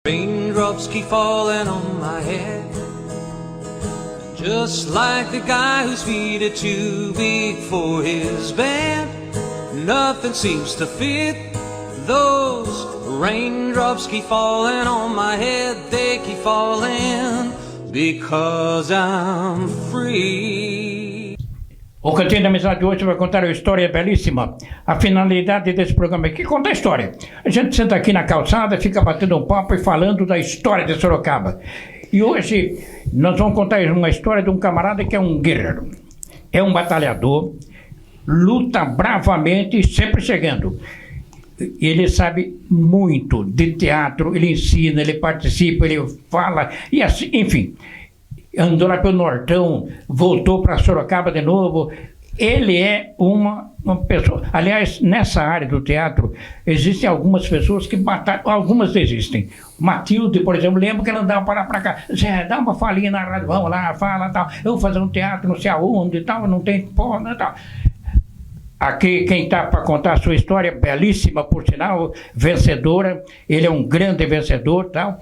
Raindrops keep falling on my head, just like the guy whose feet are too big for his bed. Nothing seems to fit. Those raindrops keep falling on my head. They keep falling because I'm free. O Cantinho da Amizade de hoje vai contar uma história belíssima. A finalidade desse programa aqui é contar a história. A gente senta aqui na calçada, fica batendo um papo e falando da história de Sorocaba. E hoje nós vamos contar uma história de um camarada que é um guerreiro. É um batalhador, luta bravamente e sempre chegando. Ele sabe muito de teatro, ele ensina, ele participa, ele fala, e assim, enfim. Andou lá pelo Nortão, voltou para Sorocaba de novo. Ele é uma pessoa... Aliás, nessa área do teatro, existem algumas pessoas que batalham, algumas desistem. Matilde, por exemplo, lembro que ela andava para lá para cá. Zé, dá uma falinha na rádio, vamos lá, fala, tal. Eu vou fazer um teatro, não sei aonde, tal, não tem porra, tal. Aqui, quem está para contar a sua história, belíssima, por sinal, vencedora. Ele é um grande vencedor, tal.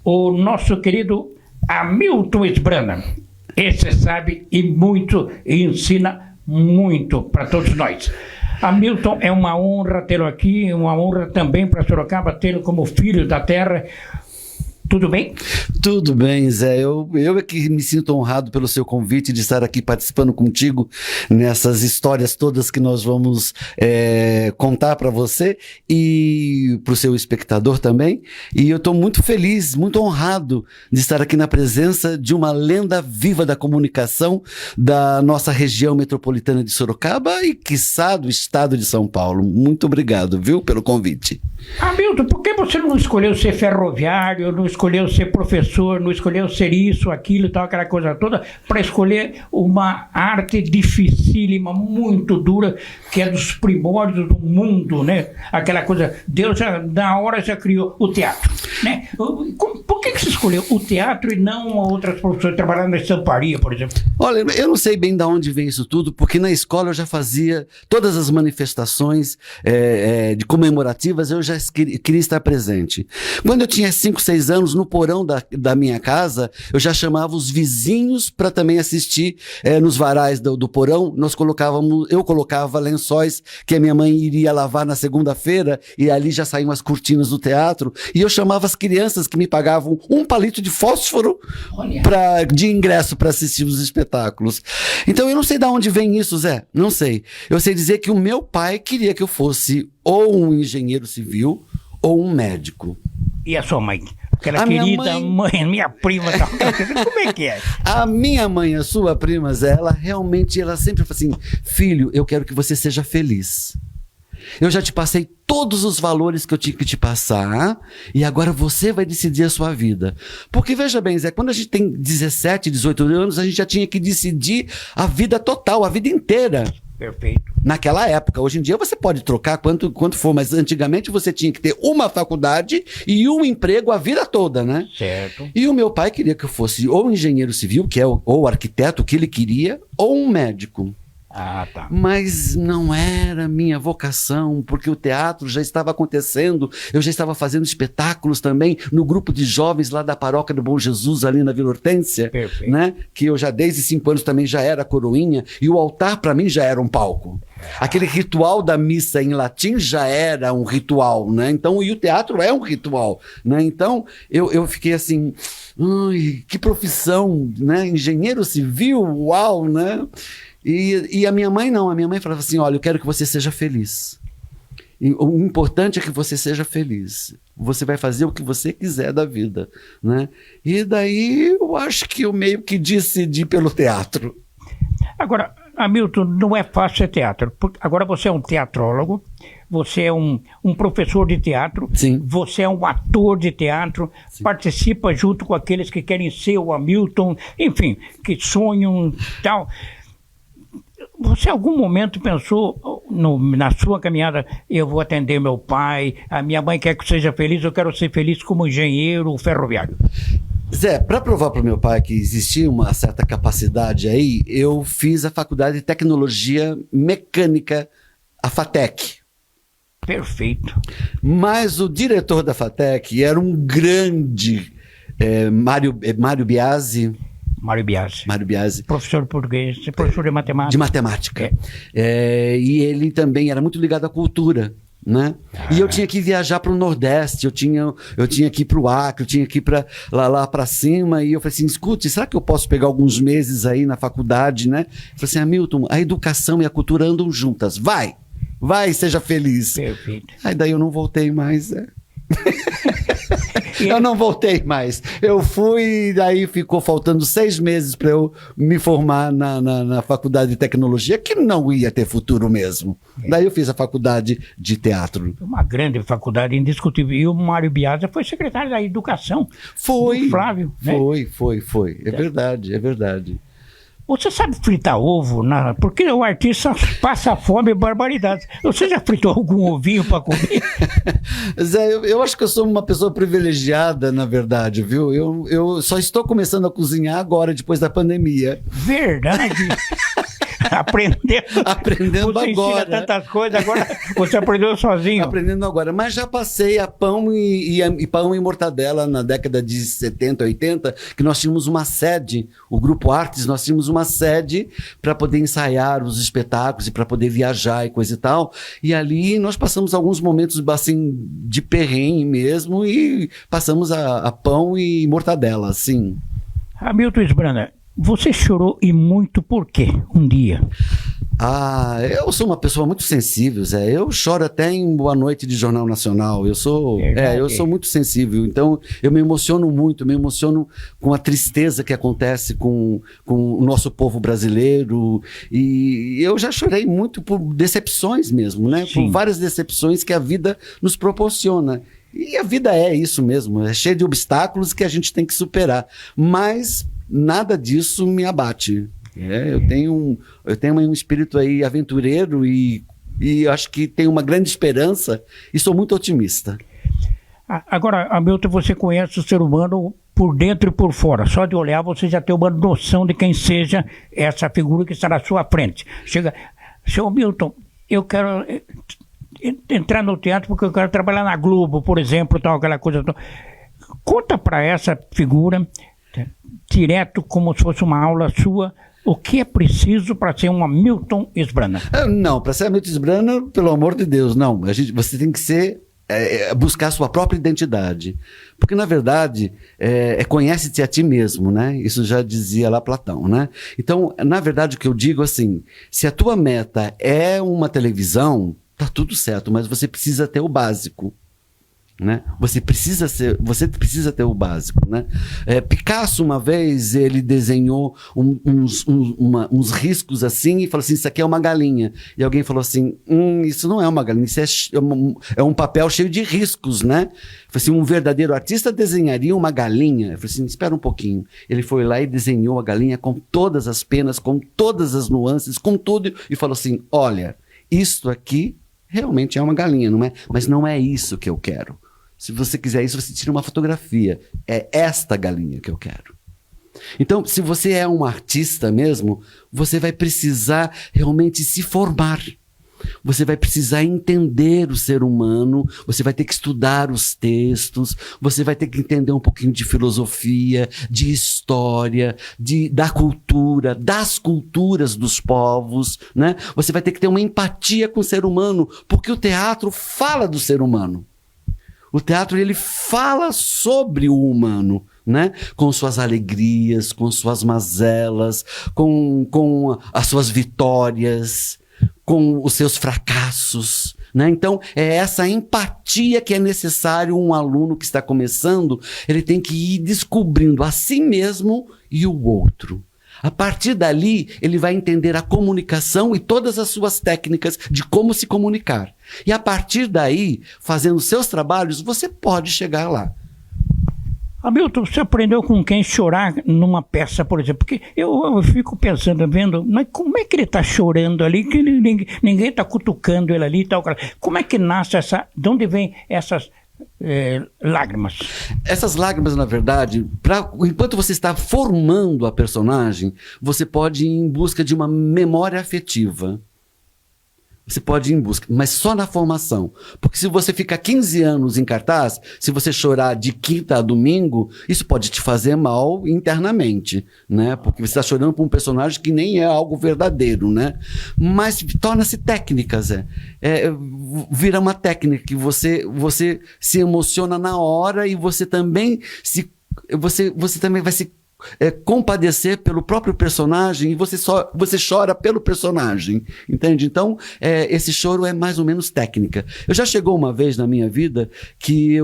O nosso querido Hamilton Esbrana, esse sabe e muito, e ensina muito para todos nós. Hamilton, é uma honra tê-lo aqui, uma honra também para Sorocaba tê-lo como filho da terra. Tudo bem? Tudo bem, Zé. Eu é que me sinto honrado pelo seu convite de estar aqui participando contigo nessas histórias todas que nós vamos contar para você e para o seu espectador também. E eu estou muito feliz, muito honrado de estar aqui na presença de uma lenda viva da comunicação da nossa região metropolitana de Sorocaba e, quiçá, do estado de São Paulo. Muito obrigado, viu, pelo convite. Hamilton, por que você não escolheu ser ferroviário, não escolheu ser professor, não escolheu ser isso, aquilo e tal, aquela coisa toda, para escolher uma arte dificílima, muito dura, que é dos primórdios do mundo, né? Aquela coisa, Deus já, na hora já criou o teatro, né? Por que você escolheu o teatro e não outras profissões, trabalhando na estamparia, por exemplo? Olha, eu não sei bem de onde vem isso tudo, porque na escola eu já fazia todas as manifestações de comemorativas, eu já queria estar presente. Quando eu tinha 5, 6 anos, no porão da minha casa, eu já chamava os vizinhos para também assistir nos varais do porão. Eu colocava lençóis que a minha mãe iria lavar na segunda-feira e ali já saíam as cortinas do teatro. E eu chamava as crianças que me pagavam um palito de fósforo de ingresso para assistir os espetáculos. Então eu não sei de onde vem isso, Zé. Não sei. Eu sei dizer que o meu pai queria que eu fosse ou um engenheiro civil ou um médico. E a sua mãe? Aquela querida mãe, minha prima, tal. Como é que é? A minha mãe, a sua prima, Zé, ela sempre fala assim: filho, eu quero que você seja feliz. Eu já te passei todos os valores que eu tinha que te passar e agora você vai decidir a sua vida. Porque veja bem, Zé, quando a gente tem 17, 18 anos, a gente já tinha que decidir a vida total, a vida inteira. Perfeito. Naquela época. Hoje em dia você pode trocar quanto for, mas antigamente você tinha que ter uma faculdade e um emprego a vida toda, né? Certo. E o meu pai queria que eu fosse ou engenheiro civil, que é ou arquiteto, o que ele queria, ou um médico. Ah, tá. Mas não era minha vocação, porque o teatro já estava acontecendo, eu já estava fazendo espetáculos também no grupo de jovens lá da Paróquia do Bom Jesus, ali na Vila Hortência, né? Que eu já desde 5 anos também já era coroinha, e o altar para mim já era um palco. Aquele ritual da missa em latim já era um ritual, né? Então, e o teatro é um ritual, né? Então, eu fiquei assim, ai, que profissão, né? Engenheiro civil, uau, né? E a minha mãe não, a minha mãe falava assim: olha, eu quero que você seja feliz. E o importante é que você seja feliz. Você vai fazer o que você quiser da vida, né? E daí eu acho que eu meio que decidi pelo teatro. Agora, Hamilton, não é fácil ser teatro. Agora você é um teatrólogo, você é um professor de teatro, sim, você é um ator de teatro, sim, participa junto com aqueles que querem ser o Hamilton, enfim, que sonham e tal. Você em algum momento pensou na sua caminhada: eu vou atender meu pai, a minha mãe quer que eu seja feliz, eu quero ser feliz como engenheiro ferroviário? Zé, para provar para o meu pai que existia uma certa capacidade aí, eu fiz a Faculdade de Tecnologia Mecânica, a FATEC. Perfeito. Mas o diretor da FATEC era um grande Mário Biasi. Mário Biasi. Professor de português, professor de matemática. De matemática. E ele também era muito ligado à cultura. Né? E eu tinha que viajar para o Nordeste, eu tinha que ir para o Acre, eu tinha que ir lá para cima, e eu falei assim, escute, será que eu posso pegar alguns meses aí na faculdade, né? Eu falei assim, Hamilton, a educação e a cultura andam juntas, vai, seja feliz. Perfeito. Aí daí eu não voltei mais, Eu não voltei mais. Eu fui, daí ficou faltando 6 meses para eu me formar na faculdade de tecnologia, que não ia ter futuro mesmo. Daí eu fiz a faculdade de teatro. Uma grande faculdade, indiscutível. E o Mário Biasi foi secretário da Educação. Foi. Flávio. Né? Foi. É verdade. Você sabe fritar ovo? Porque o artista passa fome e barbaridade. Você já fritou algum ovinho para comer? Zé, eu acho que eu sou uma pessoa privilegiada, na verdade, viu? Eu só estou começando a cozinhar agora, depois da pandemia. Verdade? Aprendendo você agora. Você ensina tantas coisas, agora você aprendeu sozinho. Aprendendo agora, mas já passei a pão e pão e mortadela na década de 70, 80, que nós tínhamos uma sede, o Grupo Artes, nós tínhamos uma sede para poder ensaiar os espetáculos e para poder viajar e coisa e tal, e ali nós passamos alguns momentos assim, de perrengue mesmo, e passamos a pão e mortadela, assim. Hamilton Isbrana, você chorou e muito por quê? Um dia. Eu sou uma pessoa muito sensível, Zé. Eu choro até em Boa Noite de Jornal Nacional. Eu sou muito sensível. Então, eu me emociono muito, com a tristeza que acontece com o nosso povo brasileiro. E eu já chorei muito por decepções mesmo, né? Sim. Por várias decepções que a vida nos proporciona. E a vida é isso mesmo, é cheia de obstáculos que a gente tem que superar. Mas nada disso me abate. Eu tenho um espírito aí aventureiro e acho que tenho uma grande esperança e sou muito otimista. Agora, Hamilton, você conhece o ser humano por dentro e por fora. Só de olhar você já tem uma noção de quem seja essa figura que está na sua frente. Chega, seu Hamilton, eu quero entrar no teatro porque eu quero trabalhar na Globo, por exemplo, tal, aquela coisa. Conta para essa figura, direto, como se fosse uma aula sua, o que é preciso para ser um Hamilton Isbrana? Não, para ser Hamilton Isbrana, pelo amor de Deus, não. Você tem que buscar a sua própria identidade. Porque, na verdade, conhece-te a ti mesmo, né? Isso já dizia lá Platão, né? Então, na verdade, o que eu digo assim, se a tua meta é uma televisão, tá tudo certo, mas você precisa ter o básico. Né? Você precisa ter o básico, né? Picasso, uma vez, ele desenhou uns riscos assim e falou assim, isso aqui é uma galinha, e alguém falou assim, isso não é uma galinha, isso é um papel cheio de riscos, né? Falei assim, um verdadeiro artista desenharia uma galinha. Eu falei assim, espera um pouquinho. Ele foi lá e desenhou a galinha com todas as penas, com todas as nuances, com tudo, e falou assim, olha, isto aqui realmente é uma galinha, não é? Mas não é isso que eu quero. Se você quiser isso, você tira uma fotografia. É esta galinha que eu quero. Então, se você é um artista mesmo, você vai precisar realmente se formar. Você vai precisar entender o ser humano, você vai ter que estudar os textos, você vai ter que entender um pouquinho de filosofia, de história, da cultura, das culturas dos povos, né? Você vai ter que ter uma empatia com o ser humano, porque o teatro fala do ser humano. O teatro, ele fala sobre o humano, né? Com suas alegrias, com suas mazelas, com as suas vitórias, com os seus fracassos, né? Então, é essa empatia que é necessário um aluno que está começando, ele tem que ir descobrindo a si mesmo e o outro. A partir dali, ele vai entender a comunicação e todas as suas técnicas de como se comunicar. E a partir daí, fazendo seus trabalhos, você pode chegar lá. Hamilton, você aprendeu com quem chorar numa peça, por exemplo? Porque eu fico pensando, vendo, mas como é que ele está chorando ali, que ninguém está cutucando ele ali e tal. Como é que nasce de onde vem essas lágrimas? Essas lágrimas, na verdade, enquanto você está formando a personagem, você pode ir em busca de uma memória afetiva. Você pode ir em busca, mas só na formação. Porque se você ficar 15 anos em cartaz, se você chorar de quinta a domingo, isso pode te fazer mal internamente, né? Porque você está chorando por um personagem que nem é algo verdadeiro, né? Mas torna-se técnica, Zé. Vira uma técnica que você se emociona na hora e você também você também vai se compadecer pelo próprio personagem e você chora pelo personagem, entende? Então, esse choro é mais ou menos técnica. Eu já chegou uma vez na minha vida que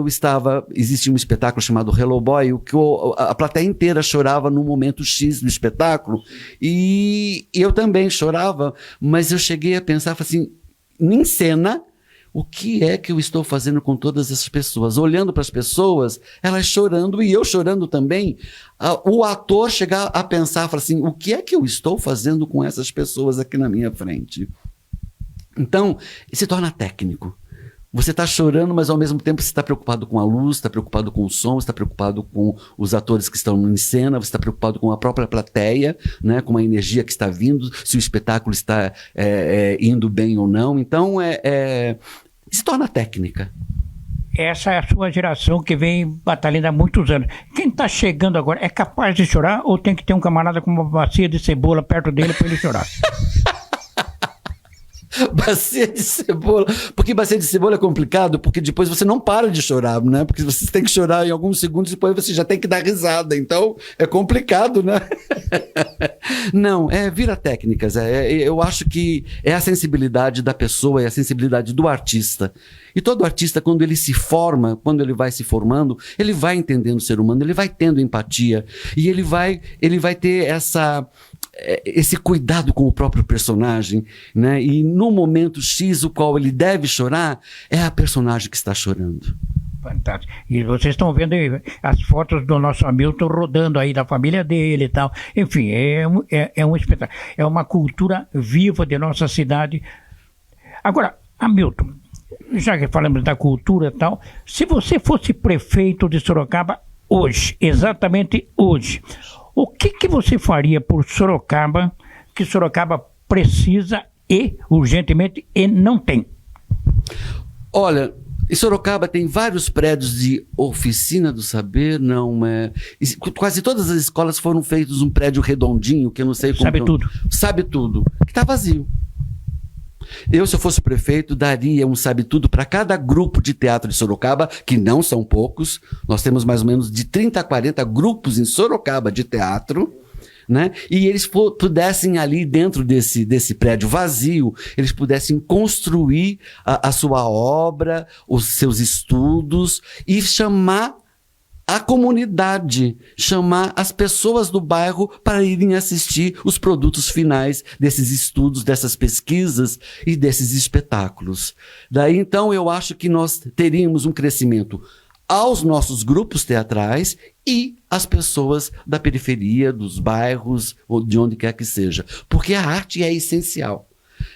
existia um espetáculo chamado Hello Boy, que a plateia inteira chorava no momento X do espetáculo, e eu também chorava, mas eu cheguei a pensar, assim, em cena, o que é que eu estou fazendo com todas essas pessoas? Olhando para as pessoas, elas chorando e eu chorando também. O ator chegar a pensar, falar assim, o que é que eu estou fazendo com essas pessoas aqui na minha frente? Então, se torna técnico. Você está chorando, mas ao mesmo tempo você está preocupado com a luz, está preocupado com o som, está preocupado com os atores que estão em cena, você está preocupado com a própria plateia, né, com a energia que está vindo, se o espetáculo está indo bem ou não. Então, se torna técnica. Essa é a sua geração que vem batalhando há muitos anos. Quem está chegando agora é capaz de chorar ou tem que ter um camarada com uma bacia de cebola perto dele para ele chorar? Bacia de cebola. Porque bacia de cebola é complicado, porque depois você não para de chorar, né? Porque você tem que chorar em alguns segundos e depois você já tem que dar risada. Então, é complicado, né? Não, vira técnicas. Eu acho que é a sensibilidade da pessoa, é a sensibilidade do artista. E todo artista, quando ele se forma, quando ele vai se formando, ele vai entendendo o ser humano, ele vai tendo empatia. E ele vai ter esse cuidado com o próprio personagem, né? E no momento X, o qual ele deve chorar, é a personagem que está chorando. Fantástico. E vocês estão vendo aí as fotos do nosso Hamilton rodando aí, da família dele e tal. Enfim, é um espetáculo. É uma cultura viva de nossa cidade. Agora, Hamilton, já que falamos da cultura e tal, se você fosse prefeito de Sorocaba hoje, exatamente hoje, o que você faria por Sorocaba, que Sorocaba precisa urgentemente, e não tem? Olha, em Sorocaba tem vários prédios de oficina do saber, quase todas as escolas foram feitos um prédio redondinho, que eu não sei como... Sabe tudo, que está vazio. Eu, se eu fosse prefeito, daria um sabe-tudo para cada grupo de teatro de Sorocaba, que não são poucos. Nós temos mais ou menos de 30 a 40 grupos em Sorocaba de teatro, né? E eles pudessem ali dentro desse prédio vazio, eles pudessem construir a sua obra, os seus estudos e chamar a comunidade, chamar as pessoas do bairro para irem assistir os produtos finais desses estudos, dessas pesquisas e desses espetáculos. Daí, então, eu acho que nós teríamos um crescimento aos nossos grupos teatrais e às pessoas da periferia, dos bairros, ou de onde quer que seja. Porque a arte é essencial.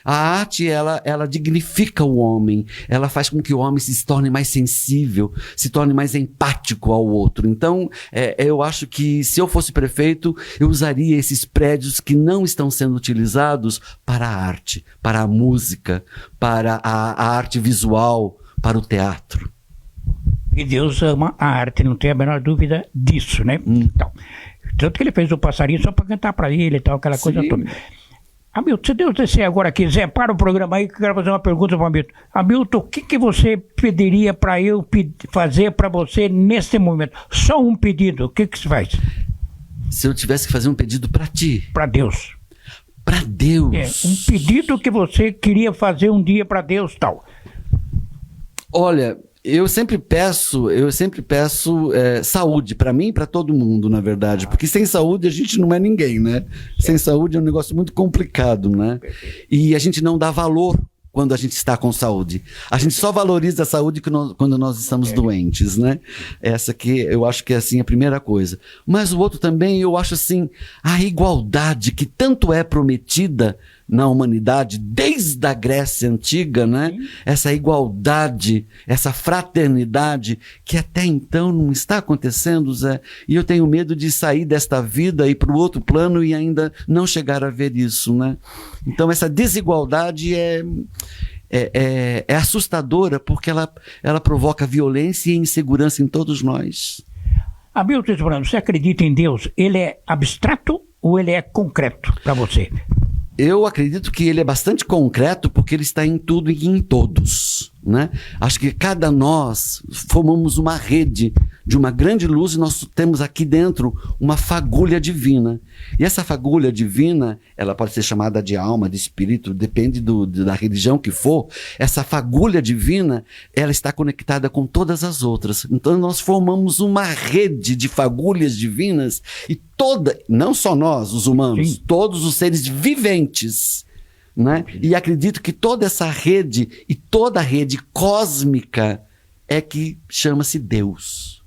A arte, ela dignifica o homem, ela faz com que o homem se torne mais sensível, se torne mais empático ao outro. Então, eu acho que se eu fosse prefeito, eu usaria esses prédios que não estão sendo utilizados para a arte, para a música, para a arte visual, para o teatro. E Deus ama a arte, não tem a menor dúvida disso, né? Então, tanto que ele fez o passarinho só para cantar para ele e tal, aquela coisa toda. Hamilton, se Deus descer agora quiser, para o programa aí, que eu quero fazer uma pergunta para o Hamilton. Hamilton, o que você pediria para eu fazer para você nesse momento? Só um pedido, o que você faz? Se eu tivesse que fazer um pedido para ti? Para Deus. Para Deus? Um pedido que você queria fazer um dia para Deus, tal. Olha, eu sempre peço saúde, para mim e para todo mundo, na verdade. Porque sem saúde a gente não é ninguém, né? Sem saúde é um negócio muito complicado, né? E a gente não dá valor quando a gente está com saúde. A gente só valoriza a saúde quando nós estamos doentes, né? Essa que eu acho que é assim a primeira coisa. Mas o outro também, eu acho assim, a igualdade que tanto é prometida na humanidade desde a Grécia Antiga, né? Sim. Essa igualdade, essa fraternidade que até então não está acontecendo, Zé. E eu tenho medo de sair desta vida e ir para o outro plano e ainda não chegar a ver isso, né? Então essa desigualdade é assustadora porque ela provoca violência e insegurança em todos nós. Hamilton Brando, você acredita em Deus? Ele é abstrato ou ele é concreto para você? Eu acredito que ele é bastante concreto porque ele está em tudo e em todos, né? Acho que cada nós formamos uma rede de uma grande luz e nós temos aqui dentro uma fagulha divina. E essa fagulha divina, ela pode ser chamada de alma, de espírito, depende da religião que for. Essa fagulha divina, ela está conectada com todas as outras. Então nós formamos uma rede de fagulhas divinas e não só nós, os humanos, Sim. todos os seres viventes, né? E acredito que toda essa rede e toda a rede cósmica é que chama-se Deus.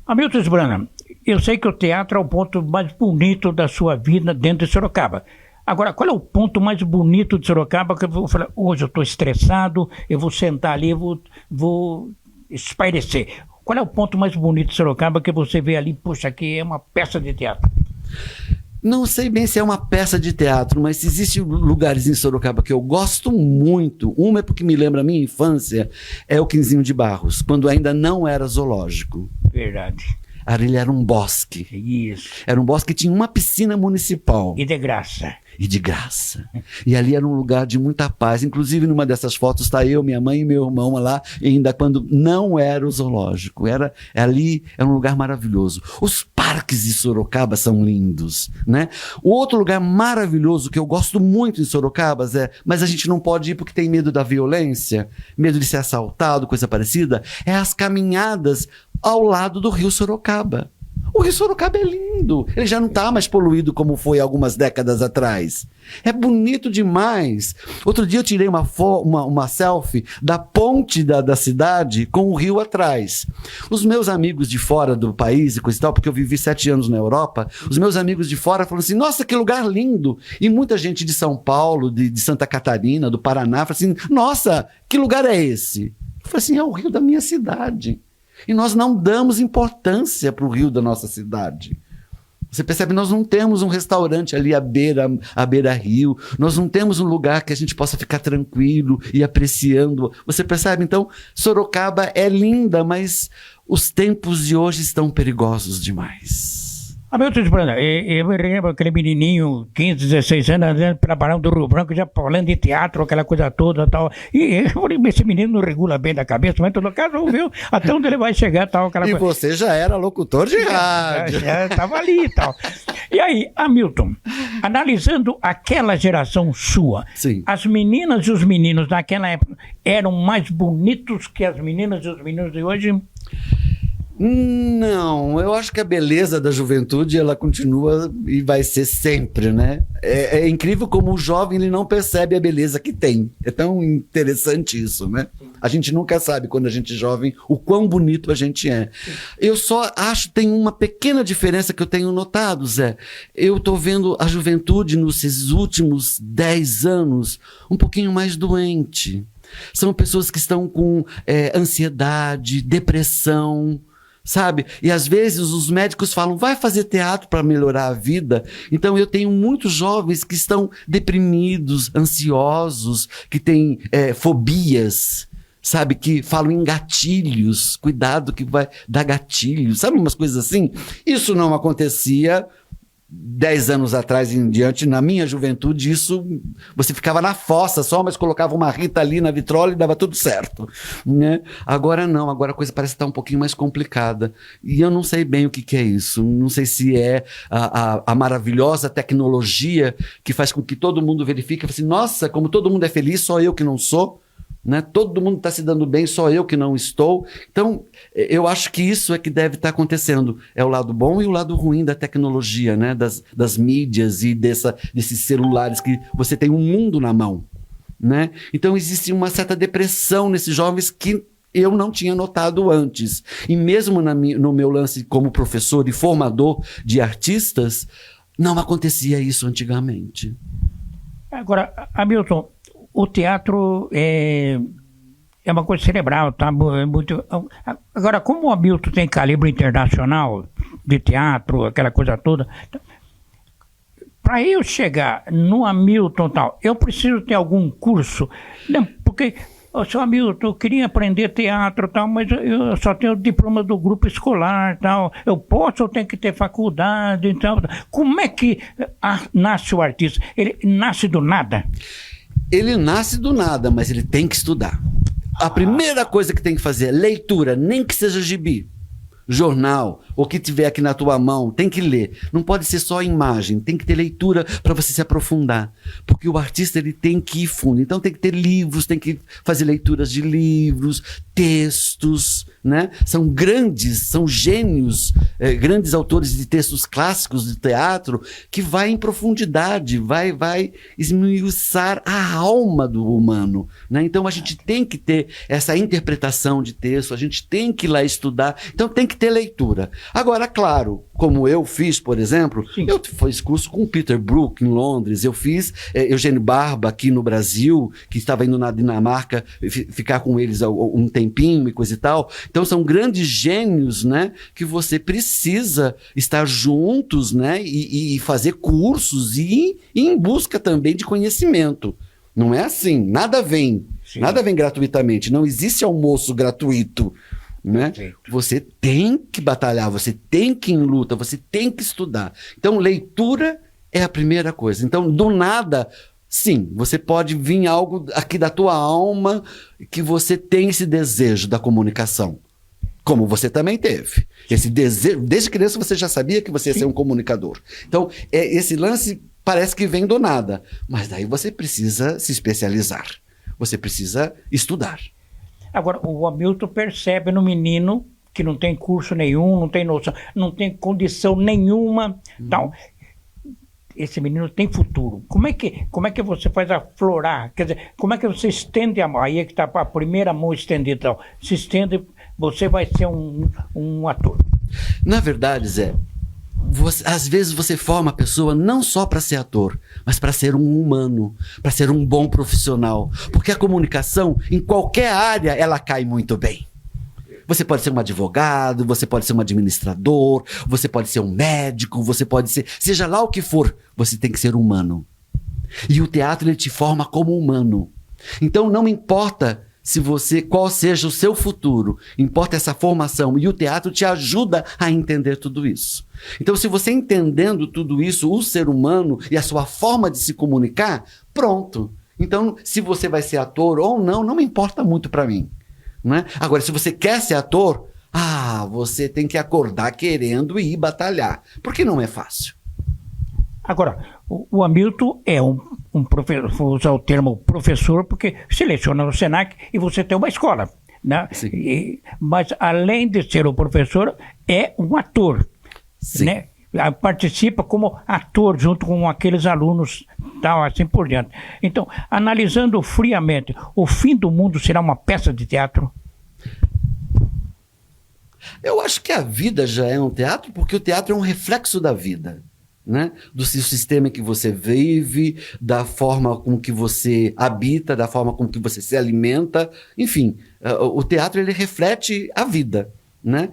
Hamilton Brando, eu sei que o teatro é o ponto mais bonito da sua vida dentro de Sorocaba. Agora, qual é o ponto mais bonito de Sorocaba que eu vou falar, hoje eu estou estressado, eu vou sentar ali, vou espairecer. Qual é o ponto mais bonito de Sorocaba que você vê ali, puxa, aqui é uma peça de teatro? Não sei bem se é uma peça de teatro, mas existem lugares em Sorocaba que eu gosto muito. Uma é porque me lembra a minha infância, é o Quinzinho de Barros, quando ainda não era zoológico. Verdade. Ali era um bosque. Isso. Era um bosque que tinha uma piscina municipal. E de graça. E de graça. E ali era um lugar de muita paz. Inclusive, numa dessas fotos está eu, minha mãe e meu irmão lá, ainda quando não era o zoológico. Ali era um lugar maravilhoso. Os parques de Sorocaba são lindos, né? O outro lugar maravilhoso que eu gosto muito em Sorocaba, Zé, mas a gente não pode ir porque tem medo da violência, medo de ser assaltado, coisa parecida, é as caminhadas ao lado do Rio Sorocaba. O Rio Sorocaba é lindo. Ele já não está mais poluído como foi algumas décadas atrás. É bonito demais. Outro dia eu tirei uma selfie da ponte da cidade com o rio atrás. Os meus amigos de fora do país e coisa e tal, porque eu vivi 7 anos na Europa, os meus amigos de fora falaram assim, nossa, que lugar lindo. E muita gente de São Paulo, de Santa Catarina, do Paraná, falou assim, nossa, que lugar é esse? Eu falei assim, é o rio da minha cidade. E nós não damos importância para o rio da nossa cidade. Você percebe, nós não temos um restaurante ali à beira-rio, nós não temos um lugar que a gente possa ficar tranquilo e apreciando. Você percebe? Então, Sorocaba é linda, mas os tempos de hoje estão perigosos demais. Hamilton Brando, eu me lembro aquele menininho, 15, 16 anos, andando pela Barão do Rio Branco, já falando de teatro, aquela coisa toda tal. E eu falei, esse menino não regula bem da cabeça, mas em todo caso, viu até onde ele vai chegar tal. Aquela E coisa. você já era locutor de rádio. Já estava ali e tal. E aí, Hamilton, analisando aquela geração sua, Sim. as meninas e os meninos naquela época eram mais bonitos que as meninas e os meninos de hoje? Não, eu acho que a beleza da juventude ela continua e vai ser sempre, né? É incrível como o jovem ele não percebe a beleza que tem. É tão interessante isso, né? A gente nunca sabe quando a gente é jovem o quão bonito a gente é. Eu só acho que tem uma pequena diferença que eu tenho notado, Zé. Eu tô vendo a juventude nesses últimos 10 anos um pouquinho mais doente. São pessoas que estão com ansiedade, depressão, sabe? E às vezes os médicos falam, vai fazer teatro para melhorar a vida. Então eu tenho muitos jovens que estão deprimidos, ansiosos, que têm fobias, sabe? Que falam em gatilhos, cuidado que vai dar gatilhos, sabe? Umas coisas assim. Isso não acontecia 10 anos atrás em diante, na minha juventude, isso, você ficava na fossa só, mas colocava uma Rita ali na vitrola e dava tudo certo, né? Agora não, agora a coisa parece estar um pouquinho mais complicada. E eu não sei bem o que é isso, não sei se é a maravilhosa tecnologia que faz com que todo mundo verifique, assim, nossa, como todo mundo é feliz, só eu que não sou, né? Todo mundo está se dando bem, só eu que não estou. Então, eu acho que isso é que deve estar acontecendo. É o lado bom e o lado ruim da tecnologia, né? Das mídias e desses celulares que você tem um mundo na mão, né? Então, existe uma certa depressão nesses jovens que eu não tinha notado antes. E mesmo no meu lance como professor e formador de artistas, não acontecia isso antigamente. Agora, Hamilton, o teatro é uma coisa cerebral, tá? Muito... Agora, como o Hamilton tem calibre internacional de teatro, aquela coisa toda, para eu chegar no Hamilton tal, eu preciso ter algum curso, não, porque, seu Hamilton, eu queria aprender teatro tal, mas eu só tenho o diploma do grupo escolar tal, eu posso ou tenho que ter faculdade e tal. Como é que nasce o artista? Ele nasce do nada? Ele nasce do nada, mas ele tem que estudar. A primeira coisa que tem que fazer é leitura, nem que seja gibi, jornal, ou que tiver aqui na tua mão, tem que ler. Não pode ser só imagem, tem que ter leitura para você se aprofundar. Porque o artista ele tem que ir fundo. Então tem que ter livros, tem que fazer leituras de livros, textos, né? São grandes, são gênios, grandes autores de textos clássicos de teatro, que vai em profundidade, vai esmiuçar a alma do humano, né? Então a gente tem que ter essa interpretação de texto, a gente tem que ir lá estudar, então tem que ter leitura. Agora, claro, como eu fiz, por exemplo, Sim. Eu fiz curso com Peter Brook em Londres, eu fiz Eugênio Barba aqui no Brasil, que estava indo na Dinamarca ficar com eles um tempinho e coisa e tal. Então são grandes gênios, né, que você precisa estar juntos, né, e fazer cursos e ir em busca também de conhecimento. Não é assim, nada vem gratuitamente, não existe almoço gratuito. Né? Você tem que batalhar, você tem que ir em luta, você tem que estudar. Então, leitura é a primeira coisa. Então, do nada, sim, você pode vir algo aqui da tua alma que você tem esse desejo da comunicação. Como você também teve. Esse desejo, desde criança você já sabia que você ia ser um comunicador. Então, esse lance parece que vem do nada. Mas daí você precisa se especializar. Você precisa estudar. Agora, o Hamilton percebe no menino que não tem curso nenhum, não tem noção, não tem condição nenhuma, tal. Esse menino tem futuro. Como é que você faz aflorar? Quer dizer, como é que você estende a mão? Aí é que está a primeira mão estendida, tal. Se estende, você vai ser um ator. Na verdade, Zé, às vezes você forma a pessoa não só para ser ator, mas para ser um humano, para ser um bom profissional. Porque a comunicação, em qualquer área, ela cai muito bem. Você pode ser um advogado, você pode ser um administrador, você pode ser um médico, você pode ser... Seja lá o que for, você tem que ser humano. E o teatro, ele te forma como humano. Então não importa qual seja o seu futuro, importa essa formação, e o teatro te ajuda a entender tudo isso. Então, se você entendendo tudo isso, o ser humano e a sua forma de se comunicar, pronto. Então, se você vai ser ator ou não me importa muito para mim, né? Agora, se você quer ser ator, você tem que acordar querendo e ir batalhar, porque não é fácil. Agora, o Hamilton é um professor, vou usar o termo professor, porque seleciona no Senac e você tem uma escola, né? Mas além de ser o professor, é um ator, né? Participa como ator junto com aqueles alunos, tal, assim por diante. Então, analisando friamente, o fim do mundo será uma peça de teatro? Eu acho que a vida já é um teatro, porque o teatro é um reflexo da vida. Né? Do sistema que você vive, da forma com que você habita, da forma com que você se alimenta, enfim, o teatro ele reflete a vida, né?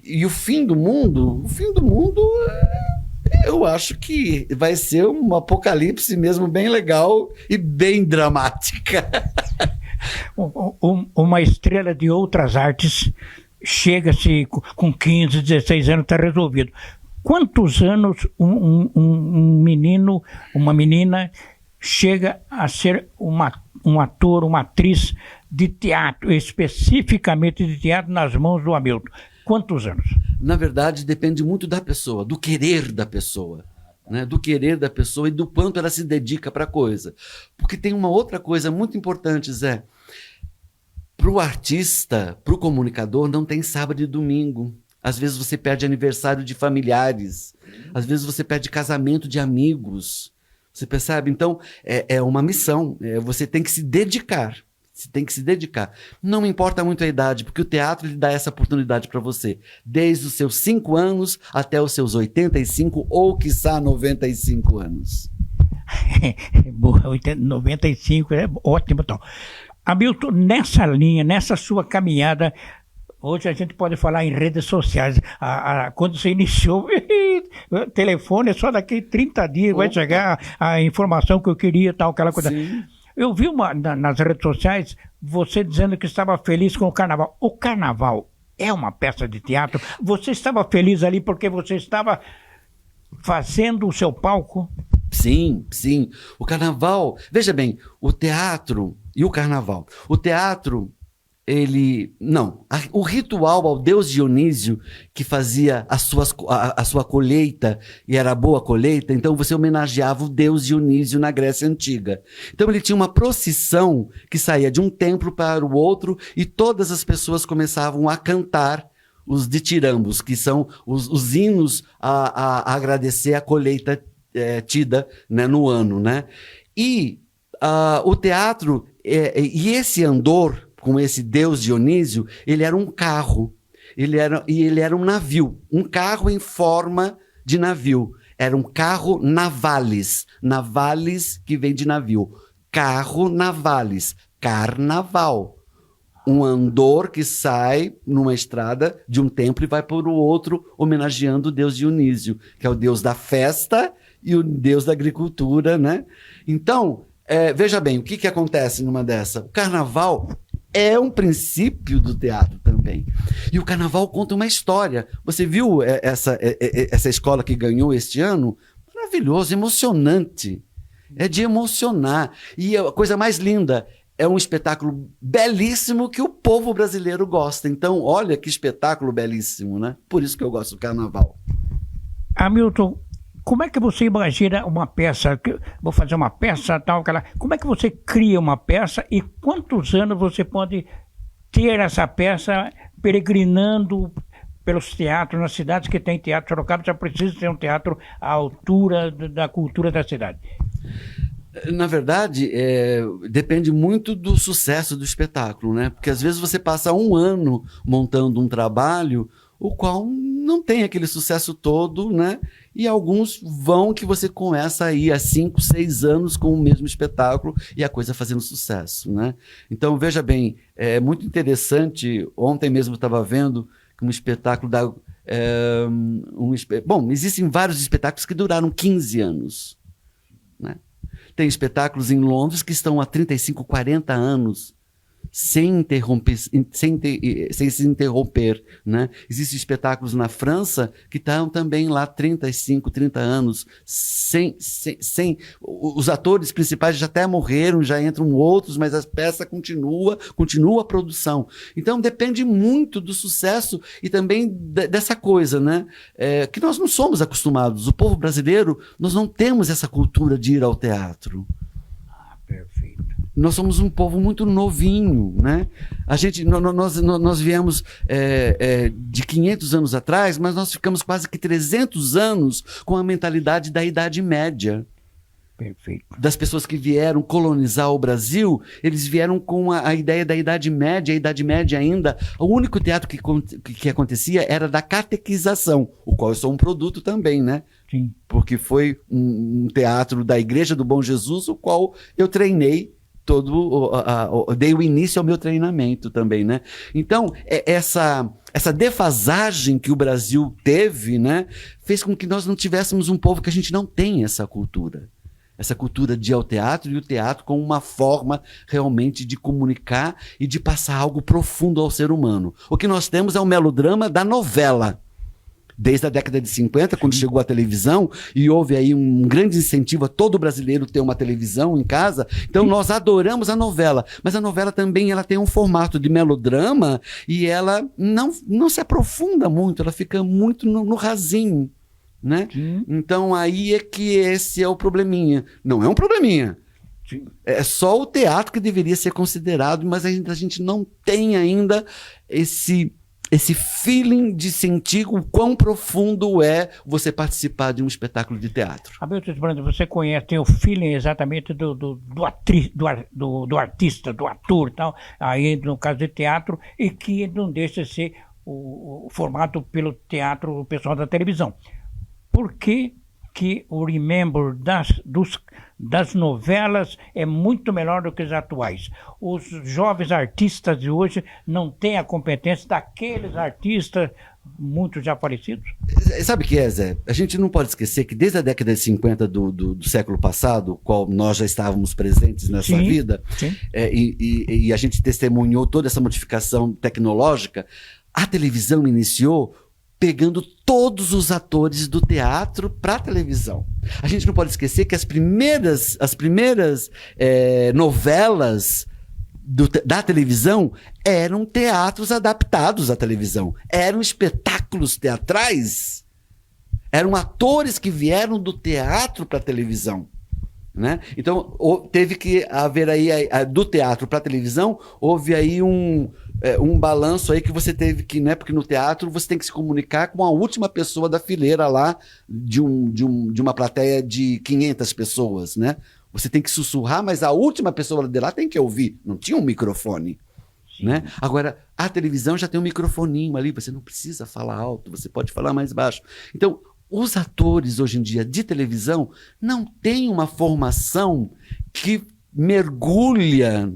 E o fim do mundo, eu acho que vai ser um apocalipse mesmo bem legal e bem dramática. Uma estrela de outras artes chega-se com 15, 16 anos, está resolvido. Quantos anos um menino, uma menina, chega a ser um ator, uma atriz de teatro, especificamente de teatro, nas mãos do Hamilton? Quantos anos? Na verdade, depende muito da pessoa, do querer da pessoa. Né? Do querer da pessoa e do quanto ela se dedica para a coisa. Porque tem uma outra coisa muito importante, Zé. Para o artista, para o comunicador, não tem sábado e domingo. Às vezes você perde aniversário de familiares. Às vezes você perde casamento de amigos. Você percebe? Então, é uma missão. Você tem que se dedicar. Você tem que se dedicar. Não importa muito a idade, porque o teatro lhe dá essa oportunidade para você. Desde os seus 5 anos até os seus 85 ou, quiçá, 95 anos. Boa, 95, é ótimo. Então. Hamilton, nessa linha, nessa sua caminhada, hoje a gente pode falar em redes sociais. Quando você iniciou, telefone, só daqui 30 dias vai chegar a informação que eu queria, tal, aquela coisa. Sim. Eu vi nas redes sociais você dizendo que estava feliz com o carnaval. O carnaval é uma peça de teatro? Você estava feliz ali porque você estava fazendo o seu palco? Sim, sim. O carnaval, veja bem, o teatro e o carnaval. O teatro, o ritual ao deus Dionísio, que fazia a sua colheita, e era boa colheita, então você homenageava o deus Dionísio na Grécia Antiga. Então ele tinha uma procissão que saía de um templo para o outro, e todas as pessoas começavam a cantar os ditirambos, que são os hinos a agradecer a colheita tida, né, no ano, né? E o teatro, e esse Andor, com esse deus Dionísio, ele era um carro, ele era um navio, um carro em forma de navio. Era um carro navalis, navalis que vem de navio, carro navalis, carnaval. Um Andor que sai numa estrada de um templo e vai para o outro, homenageando o deus Dionísio, que é o deus da festa e o deus da agricultura, né? Então, veja bem, o que acontece numa dessa? O carnaval é um princípio do teatro também. E o carnaval conta uma história. Você viu essa escola que ganhou este ano? Maravilhoso, emocionante. É de emocionar. E a coisa mais linda, é um espetáculo belíssimo que o povo brasileiro gosta. Então, olha que espetáculo belíssimo, né? Por isso que eu gosto do carnaval. Hamilton, como é que você imagina uma peça? Vou fazer uma peça, tal, aquela. Como é que você cria uma peça e quantos anos você pode ter essa peça peregrinando pelos teatros, nas cidades que tem teatro? Sorocaba já precisa ter um teatro à altura da cultura da cidade. Na verdade, depende muito do sucesso do espetáculo, né? Porque às vezes você passa um ano montando um trabalho, o qual não tem aquele sucesso todo, né? E alguns vão que você começa a ir há 5, 6 anos com o mesmo espetáculo e a coisa fazendo sucesso, né? Então, veja bem, é muito interessante, ontem mesmo eu estava vendo que um espetáculo Bom, existem vários espetáculos que duraram 15 anos, né? Tem espetáculos em Londres que estão há 35, 40 anos sem se interromper, né? Existem espetáculos na França que estão também lá 35, 30 anos sem os atores principais já até morreram, já entram outros, mas a peça continua a produção. Então depende muito do sucesso e também dessa coisa, né? Que nós não somos acostumados. O povo brasileiro, nós não temos essa cultura de ir ao teatro. Perfeito. Nós somos um povo muito novinho, né? Nós viemos de 500 anos atrás, mas nós ficamos quase que 300 anos com a mentalidade da Idade Média. Perfeito. Das pessoas que vieram colonizar o Brasil, eles vieram com a ideia da Idade Média. A Idade Média ainda, o único teatro que acontecia era da catequização, o qual eu sou um produto também, né? Sim. Porque foi um teatro da Igreja do Bom Jesus, o qual eu treinei dei o início ao meu treinamento também, né? Então, essa defasagem que o Brasil teve, né, fez com que nós não tivéssemos um povo que a gente não tem essa cultura de ir ao teatro, e o teatro como uma forma realmente de comunicar e de passar algo profundo ao ser humano. O que nós temos é o melodrama da novela. Desde a década de 50, quando chegou a televisão, e houve aí um grande incentivo a todo brasileiro ter uma televisão em casa, então nós adoramos a novela. Mas a novela também ela tem um formato de melodrama e ela não se aprofunda muito, ela fica muito no rasinho, né? Então aí é que esse é o probleminha. Não é um probleminha. Sim. É só o teatro que deveria ser considerado, mas a gente não tem ainda esse feeling de sentir o quão profundo é você participar de um espetáculo de teatro. Hamilton Brando, você conhece, tem o feeling exatamente do artista, do ator e tal, aí no caso de teatro, e que não deixa de ser o formato pelo teatro, o pessoal da televisão. Por que que o remember das novelas é muito melhor do que os atuais. Os jovens artistas de hoje não têm a competência daqueles artistas, muitos já falecidos. Sabe o que é, Zé? A gente não pode esquecer que desde a década de 50 do século passado, qual nós já estávamos presentes nessa vida, e a gente testemunhou toda essa modificação tecnológica, a televisão iniciou pegando todos os atores do teatro para a televisão. A gente não pode esquecer que as primeiras novelas da televisão eram teatros adaptados à televisão, eram espetáculos teatrais, eram atores que vieram do teatro para a televisão. Né? Então, teve que haver aí, do teatro para a televisão, houve aí um balanço aí que você teve que, né? Porque no teatro você tem que se comunicar com a última pessoa da fileira lá de uma plateia de 500 pessoas, né? Você tem que sussurrar, mas a última pessoa de lá tem que ouvir. Não tinha um microfone, né? Agora, a televisão já tem um microfoninho ali, você não precisa falar alto, você pode falar mais baixo. Então, os atores hoje em dia de televisão não têm uma formação que mergulha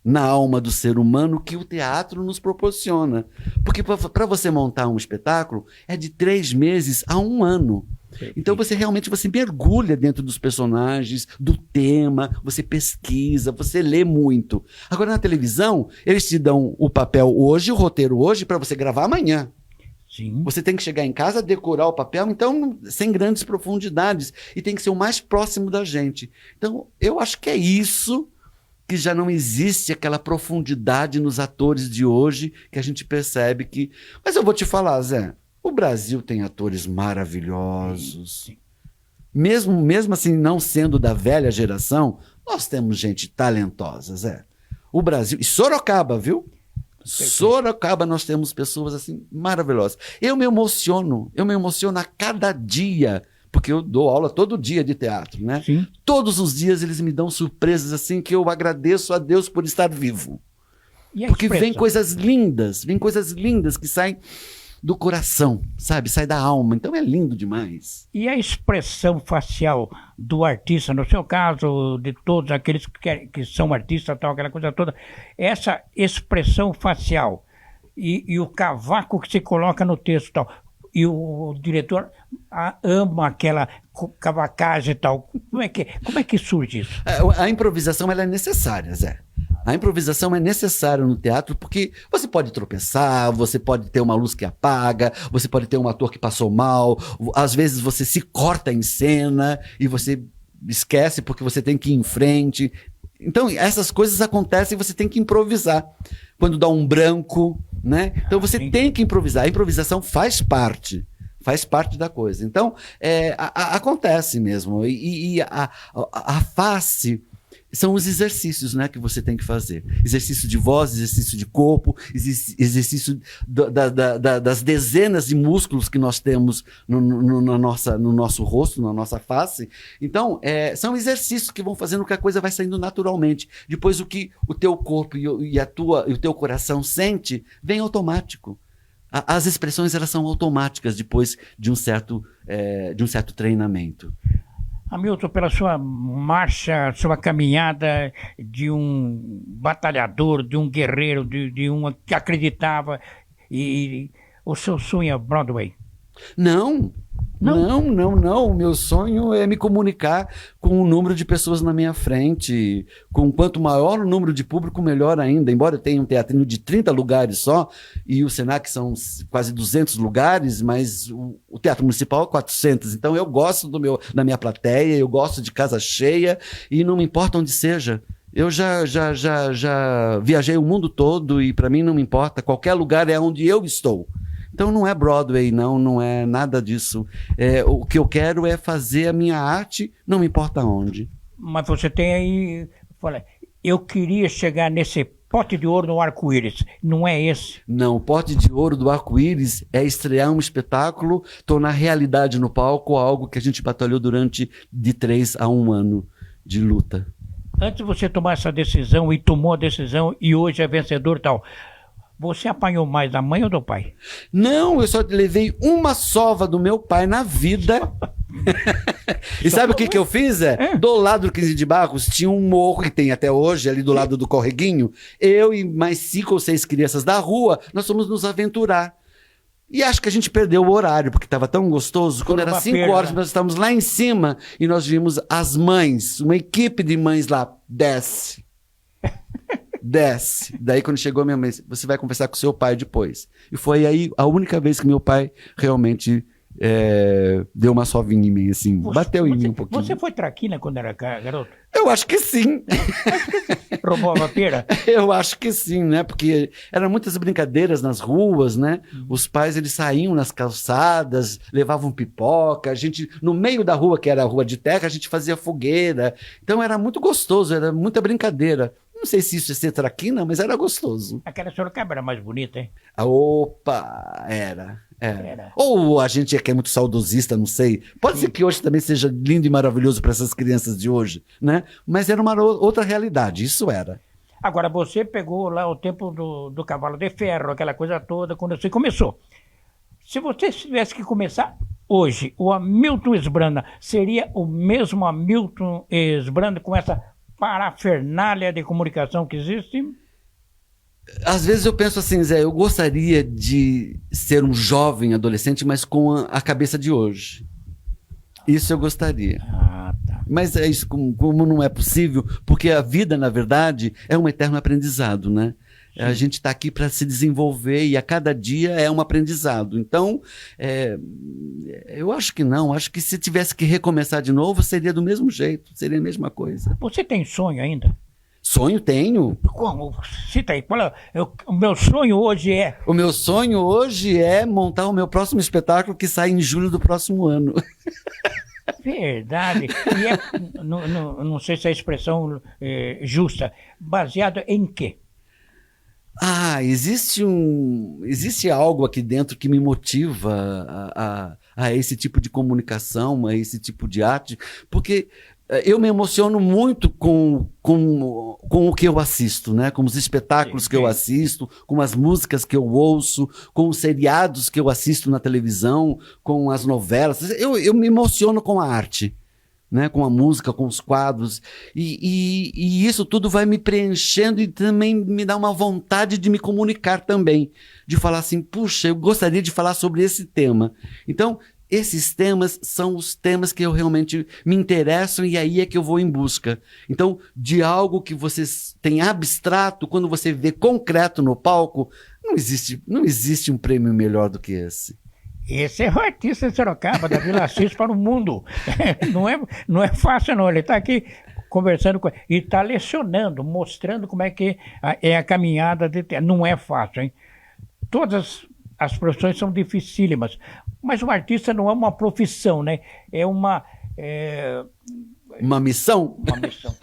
na alma do ser humano que o teatro nos proporciona. Porque para você montar um espetáculo é de 3 meses a 1 ano. Então você mergulha dentro dos personagens, do tema, você pesquisa, você lê muito. Agora na televisão, eles te dão o papel hoje, o roteiro hoje, para você gravar amanhã. Sim. Você tem que chegar em casa, decorar o papel, então sem grandes profundidades, e tem que ser o mais próximo da gente. Então eu acho que é isso que já não existe, aquela profundidade nos atores de hoje, que a gente percebe que... Mas eu vou te falar, Zé, o Brasil tem atores maravilhosos. Sim. Mesmo assim, não sendo da velha geração, nós temos gente talentosa, Zé. O Brasil... E Sorocaba, viu? Sorocaba, nós temos pessoas assim maravilhosas. Eu me emociono a cada dia, porque eu dou aula todo dia de teatro, né? Sim. Todos os dias eles me dão surpresas assim que eu agradeço a Deus por estar vivo. Porque vem coisas lindas que saem do coração, sabe? Sai da alma. Então é lindo demais. E a expressão facial do artista, no seu caso, de todos aqueles que são artistas, tal, aquela coisa toda, essa expressão facial e o cavaco que se coloca no texto, tal, e o diretor ama aquela cavacagem e tal. Como é que surge isso? A improvisação ela é necessária, Zé. A improvisação é necessária no teatro porque você pode tropeçar, você pode ter uma luz que apaga, você pode ter um ator que passou mal, às vezes você se corta em cena e você esquece porque você tem que ir em frente. Então essas coisas acontecem e você tem que improvisar. Quando dá um branco, né? Então você tem que improvisar. A improvisação faz parte da coisa. Então acontece mesmo. E a face... São os exercícios, né, que você tem que fazer. Exercício de voz, exercício de corpo, exercício das dezenas de músculos que nós temos no nosso rosto, na nossa face. Então, são exercícios que vão fazendo que a coisa vai saindo naturalmente. Depois, o que o teu corpo e o teu coração sente, vem automático. As expressões, elas são automáticas depois de um certo treinamento. Hamilton, pela sua marcha, sua caminhada de um batalhador, de um guerreiro, de um que acreditava, e o seu sonho é Broadway? Não. O meu sonho é me comunicar com o número de pessoas na minha frente. Com quanto maior o número de público, melhor ainda. Embora eu tenha um teatrinho de 30 lugares só, e o Senac são quase 200 lugares, mas o Teatro Municipal é 400. Então eu gosto da minha plateia, eu gosto de casa cheia, e não me importa onde seja. Eu já viajei o mundo todo e para mim não me importa. Qualquer lugar é onde eu estou. Então não é Broadway, não é nada disso. O que eu quero é fazer a minha arte, não me importa onde. Mas você tem aí... eu queria chegar nesse pote de ouro no arco-íris. Não é esse? Não, o pote de ouro do arco-íris é estrear um espetáculo, tornar realidade no palco algo que a gente batalhou durante de 3 a 1 ano de luta. Antes de você tomar essa decisão, e tomou a decisão, e hoje é vencedor e tal... Você apanhou mais da mãe ou do pai? Não, eu só levei uma sova do meu pai na vida. E sabe o que eu fiz? Do lado do 15 de Barros tinha um morro, que tem até hoje, ali do lado do Correguinho. Eu e mais 5 ou 6 crianças da rua, nós fomos nos aventurar. E acho que a gente perdeu o horário, porque estava tão gostoso. Quando era 5 horas, nós estávamos lá em cima e nós vimos as mães, uma equipe de mães lá, desce. Daí quando chegou minha mãe, você vai conversar com seu pai depois. E foi aí a única vez que meu pai realmente deu uma sovinha em mim, assim, bateu em mim um pouquinho. Você foi traquina quando era garoto? Eu acho que sim. Roubou a vapeira? Eu acho que sim, né? Porque eram muitas brincadeiras nas ruas, né? Os pais, eles saíam nas calçadas, levavam pipoca, a gente, no meio da rua, que era a rua de terra, a gente fazia fogueira. Então era muito gostoso, era muita brincadeira. Não sei se isso é ser traquina, mas era gostoso. Aquela Sorocaba era mais bonita, hein? Opa, era. Ou a gente é que é muito saudosista, não sei. Pode ser que hoje também seja lindo e maravilhoso para essas crianças de hoje, né? Mas era uma outra realidade, isso era. Agora, você pegou lá o tempo do cavalo de ferro, aquela coisa toda, quando você começou. Se você tivesse que começar hoje, o Hamilton Esbrana seria o mesmo Hamilton Esbrana com essa parafernália de comunicação que existe? Às vezes eu penso assim, Zé, eu gostaria de ser um jovem adolescente, mas com a cabeça de hoje. Isso eu gostaria. Tá. Mas é isso, como não é possível, porque a vida, na verdade, é um eterno aprendizado, né? Sim. A gente está aqui para se desenvolver e a cada dia é um aprendizado. Então, eu acho que não. Acho que se tivesse que recomeçar de novo, seria do mesmo jeito, seria a mesma coisa. Você tem sonho ainda? Sonho tenho. Como? Cita aí. O meu sonho hoje é... O meu sonho hoje é montar o meu próximo espetáculo que sai em julho do próximo ano. Verdade. E não sei se é a expressão justa. Baseado em quê? Existe algo aqui dentro que me motiva a esse tipo de comunicação, a esse tipo de arte, porque eu me emociono muito com o que eu assisto, né? Com os espetáculos que eu assisto, com as músicas que eu ouço, com os seriados que eu assisto na televisão, com as novelas. Eu me emociono com a arte, né? Com a música, com os quadros. E isso tudo vai me preenchendo e também me dá uma vontade de me comunicar também. De falar assim, puxa, eu gostaria de falar sobre esse tema. Então, esses temas são os temas que eu realmente me interessam e aí é que eu vou em busca. Então, de algo que você tem abstrato, quando você vê concreto no palco, não existe um prêmio melhor do que esse. Esse é o artista de Sorocaba, da Vila Assis para o mundo. Não é fácil não, ele está aqui conversando com ele, e está lecionando, mostrando como é que é a caminhada. Não é fácil, hein? Todas as profissões são dificílimas, mas o artista não é uma profissão, né? É uma missão? Uma missão.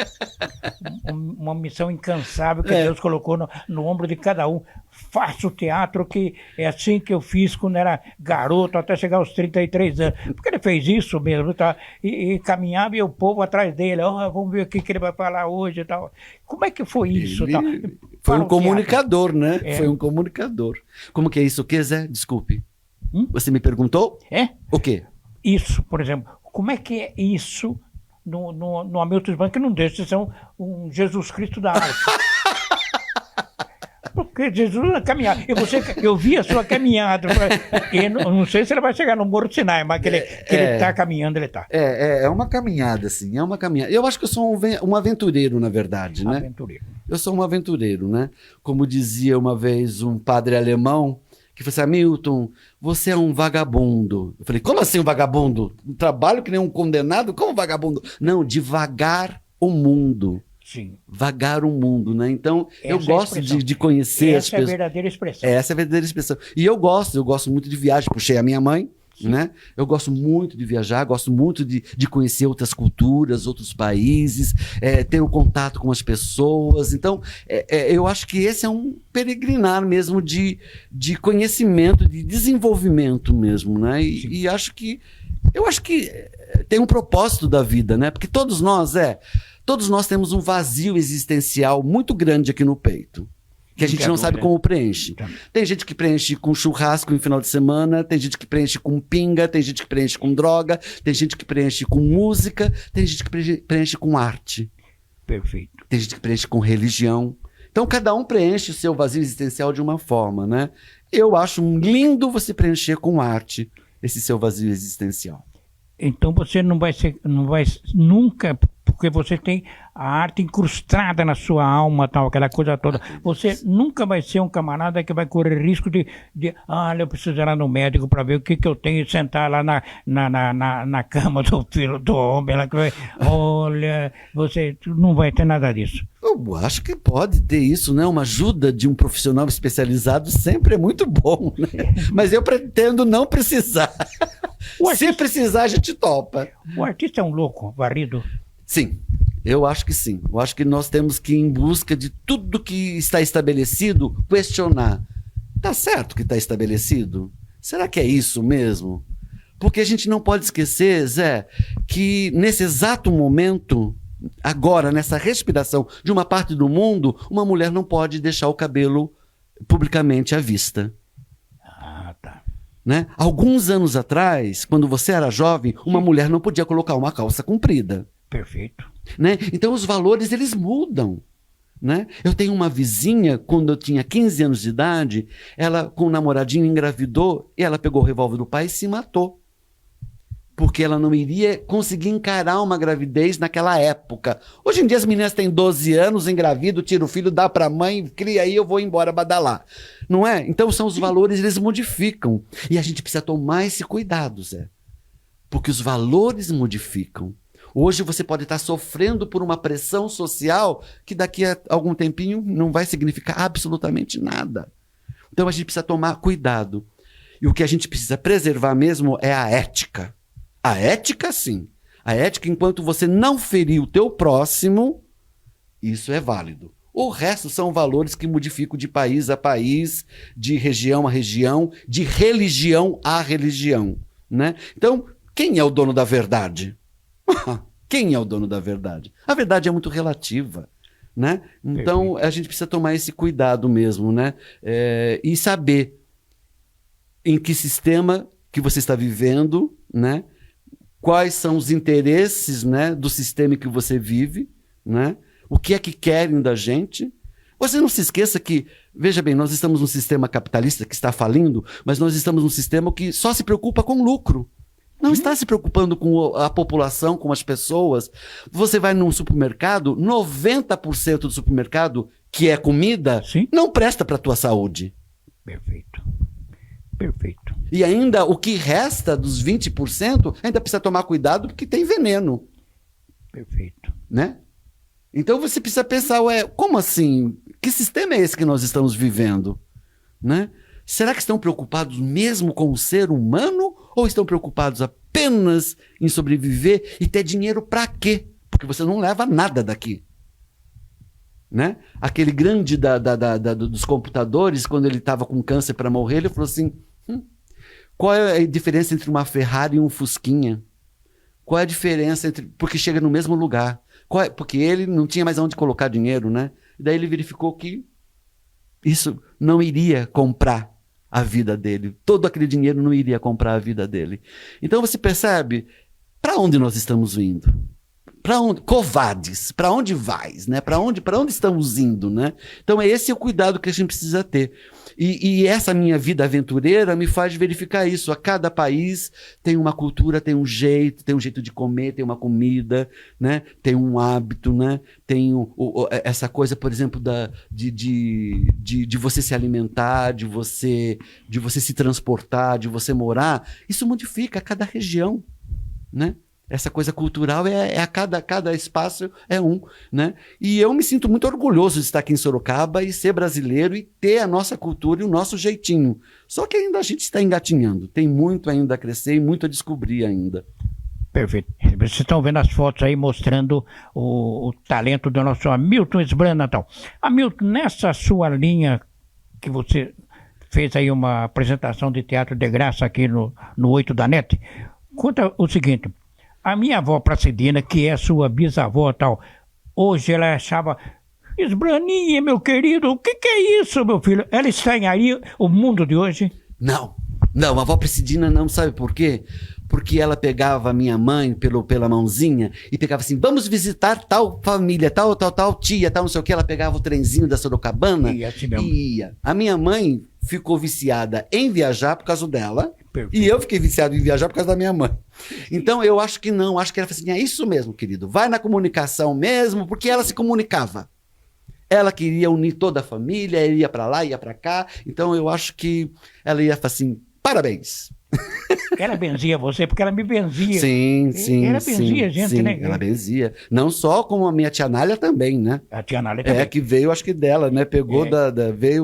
Uma missão incansável que Deus colocou no ombro de cada um. Faço o teatro, que é assim que eu fiz quando era garoto, até chegar aos 33 anos. Porque ele fez isso mesmo, tá? E caminhava e o povo atrás dele. Vamos ver o que ele vai falar hoje e tal. Como é que foi isso? Foi um comunicador, né? Foi um comunicador. Como que é isso? O que, Zé? Desculpe. Você me perguntou? O quê? Isso, por exemplo. Como é que é isso no Hamilton Esbrana, que não deixa de ser um Jesus Cristo da arte? Porque Jesus caminhava. Eu vi a sua caminhada. Eu não sei se ele vai chegar no Morro do Sinai, mas que ele está caminhando, ele está. É uma caminhada, assim. É uma caminhada. Eu acho que eu sou um aventureiro, na verdade, né? Aventureiro. Eu sou um aventureiro, né? Como dizia uma vez um padre alemão, que falou assim, Hamilton, você é um vagabundo. Eu falei, como assim um vagabundo? Um trabalho que nem um condenado? Como vagabundo? Não, devagar o mundo. Sim. Vagar o mundo, né? Então, eu gosto de conhecer as pessoas. Essa é a verdadeira expressão. Essa é a verdadeira expressão. E eu gosto muito de viagem. Puxei a minha mãe, né? Eu gosto muito de viajar, gosto muito de conhecer outras culturas, outros países, ter um contato com as pessoas. Então, eu acho que esse é um peregrinar mesmo de conhecimento, de desenvolvimento mesmo, né? E acho que tem um propósito da vida, né? Porque todos nós temos um vazio existencial muito grande aqui no peito. que a gente não sabe como preenche. Tem gente que preenche com churrasco em final de semana, tem gente que preenche com pinga, tem gente que preenche com droga, tem gente que preenche com música, tem gente que preenche com arte. Perfeito. Tem gente que preenche com religião. Então, cada um preenche o seu vazio existencial de uma forma, né? Eu acho lindo você preencher com arte esse seu vazio existencial. Então você não vai nunca, porque você tem a arte incrustada na sua alma, tal, aquela coisa toda. Você nunca vai ser um camarada que vai correr risco de eu preciso ir lá no médico para ver o que eu tenho e sentar lá na cama do filho do homem. Olha, você não vai ter nada disso. Eu acho que pode ter isso, né? Uma ajuda de um profissional especializado sempre é muito bom, né? Mas eu pretendo não precisar. Se precisar, a gente topa. O artista é um louco, varrido? Sim, eu acho que sim. Eu acho que nós temos que ir em busca de tudo que está estabelecido, questionar. Tá certo que está estabelecido? Será que é isso mesmo? Porque a gente não pode esquecer, Zé, que nesse exato momento, agora, nessa respiração de uma parte do mundo, uma mulher não pode deixar o cabelo publicamente à vista. Ah, tá. Né? Alguns anos atrás, quando você era jovem, uma mulher não podia colocar uma calça comprida. Perfeito. Né? Então os valores, eles mudam. Né? Eu tenho uma vizinha, quando eu tinha 15 anos de idade, ela com um namoradinho engravidou e ela pegou o revólver do pai e se matou. Porque ela não iria conseguir encarar uma gravidez naquela época. Hoje em dia as meninas têm 12 anos, engravidam, tira o filho, dá para a mãe, cria aí, eu vou embora badalar. Não é? Então são os valores, eles modificam. E a gente precisa tomar esse cuidado, Zé. Porque os valores modificam. Hoje você pode estar sofrendo por uma pressão social que daqui a algum tempinho não vai significar absolutamente nada. Então a gente precisa tomar cuidado. E o que a gente precisa preservar mesmo é a ética. A ética, sim. A ética, enquanto você não ferir o teu próximo, isso é válido. O resto são valores que modificam de país a país, de região a região, de religião a religião. Né? Então, quem é o dono da verdade? Quem é o dono da verdade? A verdade é muito relativa. Né? Então, a gente precisa tomar esse cuidado mesmo, né? E saber em que sistema que você está vivendo, né? Quais são os interesses, né, do sistema em que você vive, né? O que é que querem da gente. Você não se esqueça que, veja bem, nós estamos num sistema capitalista que está falindo, mas nós estamos num sistema que só se preocupa com lucro. Não está se preocupando com a população, com as pessoas. Você vai num supermercado, 90% do supermercado, que é comida, sim, não presta para a tua saúde. Perfeito. Perfeito. E ainda o que resta dos 20%, ainda precisa tomar cuidado porque tem veneno. Perfeito. Né? Então você precisa pensar, como assim? Que sistema é esse que nós estamos vivendo? Né? Será que estão preocupados mesmo com o ser humano? Ou estão preocupados apenas em sobreviver e ter dinheiro para quê? Porque você não leva nada daqui. Né? Aquele grande dos computadores, quando ele estava com câncer para morrer, ele falou assim, qual é a diferença entre uma Ferrari e um Fusquinha? Qual é a diferença entre... Porque chega no mesmo lugar. Porque ele não tinha mais onde colocar dinheiro, né? E daí ele verificou que isso não iria comprar a vida dele. Todo aquele dinheiro não iria comprar a vida dele. Então você percebe para onde nós estamos indo? Para onde? Covardes, para onde vais, né? Para onde estamos indo, né? Então esse é o cuidado que a gente precisa ter. E essa minha vida aventureira me faz verificar isso. A cada país tem uma cultura, tem um jeito de comer, tem uma comida, né? Tem um hábito, né? Tem essa coisa, por exemplo, de você se alimentar, de você se transportar, de você morar. Isso modifica a cada região, né? Essa coisa cultural cada espaço é um, né? E eu me sinto muito orgulhoso de estar aqui em Sorocaba e ser brasileiro e ter a nossa cultura e o nosso jeitinho. Só que ainda a gente está engatinhando. Tem muito ainda a crescer e muito a descobrir ainda. Perfeito. Vocês estão vendo as fotos aí mostrando o talento do nosso Hamilton Sbran Natal. Hamilton, nessa sua linha que você fez aí uma apresentação de teatro de graça aqui no 8 da NET, conta o seguinte... A minha avó Placidina, que é sua bisavó tal, hoje ela achava Esbraninha, meu querido, o que é isso, meu filho? Ela estranharia o mundo de hoje? Não, a avó Priscidina não, sabe por quê? Porque ela pegava a minha mãe pela mãozinha e pegava assim, vamos visitar tal família, tal tia, tal não sei o que. Ela pegava o trenzinho da Sorocabana Ia, assim mesmo. e ia. A minha mãe ficou viciada em viajar por causa dela. Perfeito. E eu fiquei viciado em viajar por causa da minha mãe. Então eu acho que não, acho que ela falou assim, é isso mesmo, querido, vai na comunicação mesmo, porque ela se comunicava. Ela queria unir toda a família, ela ia pra lá, ia pra cá. Então eu acho que ela ia falar assim, parabéns. Ela benzia você, porque ela me benzia. Sim. Ela benzia a gente, sim, né? Ela benzia. Não só como a minha tia Nália também, né? A tia Nália também. É, que veio, acho que dela, né? Pegou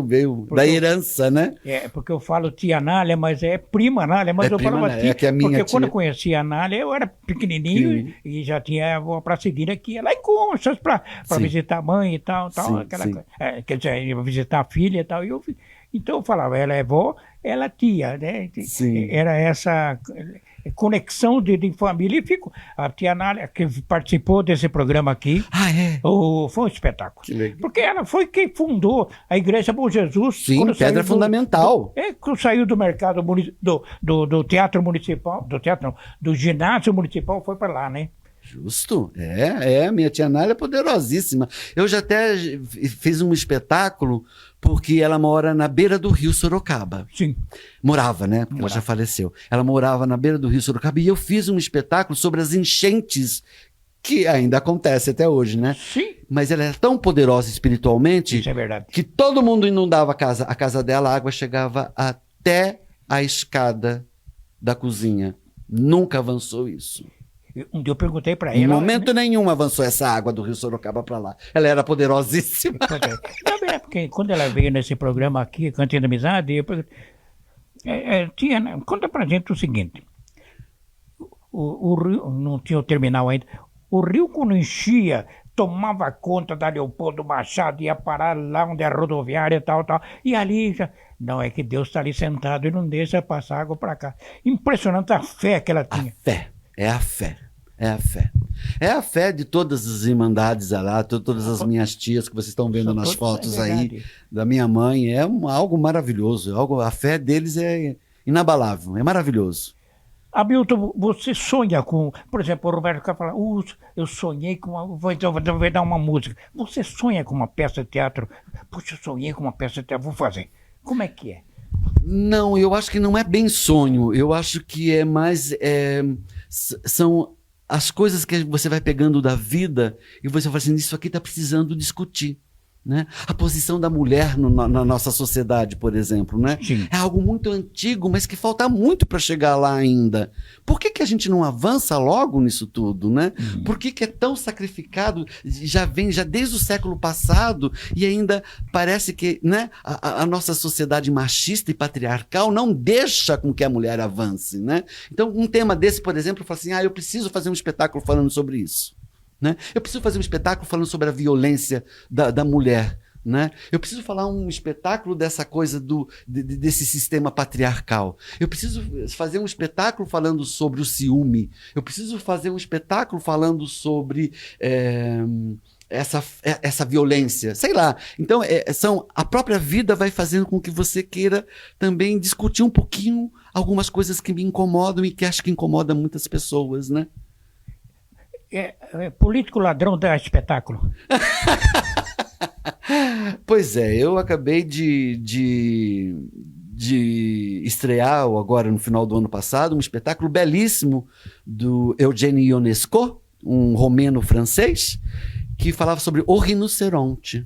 veio da herança, né? É, porque eu falo tia Nália, mas é prima Nália, mas É eu prima falava Nália, tia, é que a minha porque quando tia- eu conheci a Nália, eu era pequenininho e já tinha a avó Pracidina que ia lá em Conchas pra Sim. visitar a mãe e tal, Sim, aquela sim. coisa. Quer dizer, ia visitar a filha e tal. Então eu falava, ela é vó, ela é tia, né? Sim. Era essa conexão de família e fico. A tia Nália, que participou desse programa aqui, Ah, é? foi um espetáculo. Que legal. Porque ela foi quem fundou a Igreja Bom Jesus. Sim, quando pedra saiu fundamental. quando saiu do mercado do teatro municipal, do ginásio municipal, foi para lá, né? Justo, minha tia Nália é poderosíssima. Eu já até fiz um espetáculo porque ela mora na beira do rio Sorocaba. Sim. Morava, né? Porque ela Morava. já faleceu. Ela morava na beira do rio Sorocaba e eu fiz um espetáculo sobre as enchentes que ainda acontece até hoje, né? Sim. Mas ela era tão poderosa espiritualmente Isso é verdade. que todo mundo inundava a casa. A casa dela, a água chegava até a escada da cozinha. Nunca avançou isso. Um dia eu perguntei para Em ela. momento nenhum avançou essa água do rio Sorocaba para lá. Ela era poderosíssima. Não, porque quando ela veio nesse programa aqui, Cantinho da Amizade, eu perguntei, conta pra gente o seguinte. O rio, não tinha o terminal ainda, o rio quando enchia, tomava conta da Leopoldo Machado, ia parar lá onde é a rodoviária e tal. E ali já... Não, é que Deus está ali sentado e não deixa passar água para cá. Impressionante a fé que ela A tinha. fé. É a fé. É a fé. É a fé de todas as irmandades lá, todas as minhas tias que vocês estão vendo São nas todos, fotos é aí, verdade. da minha mãe. É algo maravilhoso. A fé deles é inabalável. É maravilhoso. Hamilton, você sonha com... Por exemplo, o Roberto Carlos fala, eu sonhei com vou dar uma música. Você sonha com uma peça de teatro? Puxa, eu sonhei com uma peça de teatro, vou fazer. Como é que é? Não, eu acho que não é bem sonho. Eu acho que é mais... são as coisas que você vai pegando da vida e você fala assim, isso aqui está precisando discutir. Né? A posição da mulher na nossa sociedade, por exemplo, né? Sim. É algo muito antigo, mas que falta muito para chegar lá ainda. Por que a gente não avança logo nisso tudo, né? Por que é tão sacrificado? Já desde o século passado e ainda parece que, né, a nossa sociedade machista e patriarcal não deixa com que a mulher avance, né? Então, um tema desse, por exemplo, eu falo assim, eu preciso fazer um espetáculo falando sobre isso. Né? Eu preciso fazer um espetáculo falando sobre a violência da mulher. Né? Eu preciso falar um espetáculo dessa coisa desse sistema patriarcal. Eu preciso fazer um espetáculo falando sobre o ciúme. Eu preciso fazer um espetáculo falando sobre essa violência. Sei lá. Então, a própria vida vai fazendo com que você queira também discutir um pouquinho algumas coisas que me incomodam e que acho que incomodam muitas pessoas, né? Político ladrão dá espetáculo. Pois é, eu acabei de estrear agora no final do ano passado um espetáculo belíssimo do Eugène Ionesco, um romeno francês, que falava sobre o rinoceronte.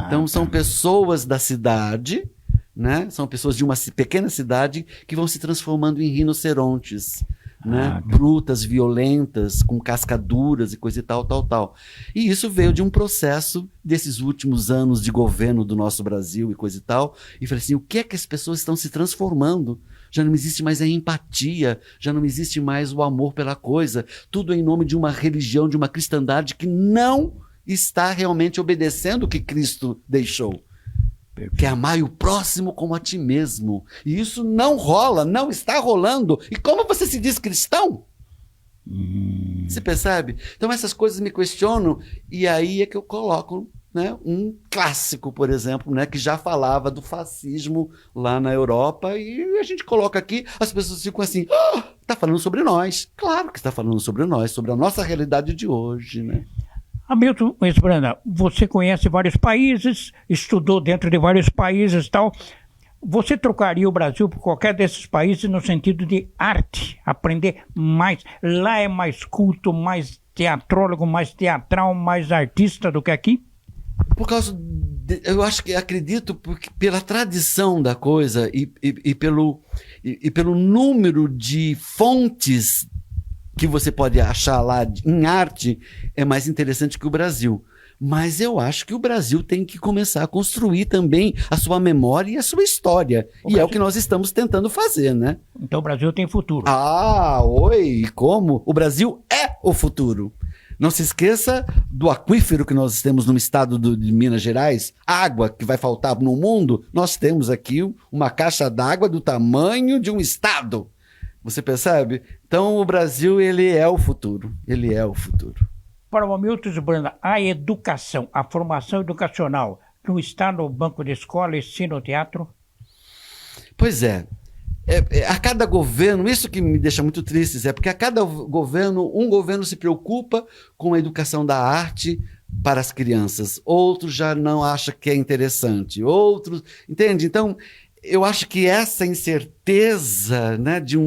Então são pessoas da cidade, né? São pessoas de uma pequena cidade que vão se transformando em rinocerontes. Né? Brutas, violentas, com cascaduras e coisa e tal. E isso veio de um processo desses últimos anos de governo do nosso Brasil e coisa e tal. E falei assim, o que é que as pessoas estão se transformando? Já não existe mais a empatia, já não existe mais o amor pela coisa. Tudo em nome de uma religião, de uma cristandade que não está realmente obedecendo o que Cristo deixou. Que é amar o próximo como a ti mesmo. E isso não rola, não está rolando. E como você se diz cristão? Você percebe? Então essas coisas me questionam e aí é que eu coloco né, um clássico, por exemplo, né, que já falava do fascismo lá na Europa, e a gente coloca aqui, as pessoas ficam assim, está falando sobre nós. Claro que está falando sobre nós, sobre a nossa realidade de hoje, né? Hamilton Esbrana, você conhece vários países, estudou dentro de vários países e tal. Você trocaria o Brasil por qualquer desses países no sentido de arte, aprender mais? Lá é mais culto, mais teatrólogo, mais teatral, mais artista do que aqui? Por causa, eu acho que acredito pela tradição da coisa e pelo número de fontes que você pode achar lá em arte, é mais interessante que o Brasil. Mas eu acho que o Brasil tem que começar a construir também a sua memória e a sua história. E é o que nós estamos tentando fazer, né? Então o Brasil tem futuro. Ah, oi, como? O Brasil é o futuro. Não se esqueça do aquífero que nós temos no estado de Minas Gerais, água que vai faltar no mundo. Nós temos aqui uma caixa d'água do tamanho de um estado. Você percebe? Então o Brasil, ele é o futuro. Ele é o futuro. Para o Hamilton Esbrana, a educação, a formação educacional, não está no banco de escola, ensino, teatro? Pois é. A cada governo, isso que me deixa muito triste, é porque a cada governo, um governo se preocupa com a educação da arte para as crianças, outro já não acha que é interessante, outros, entende? Então, eu acho que essa incerteza, né, de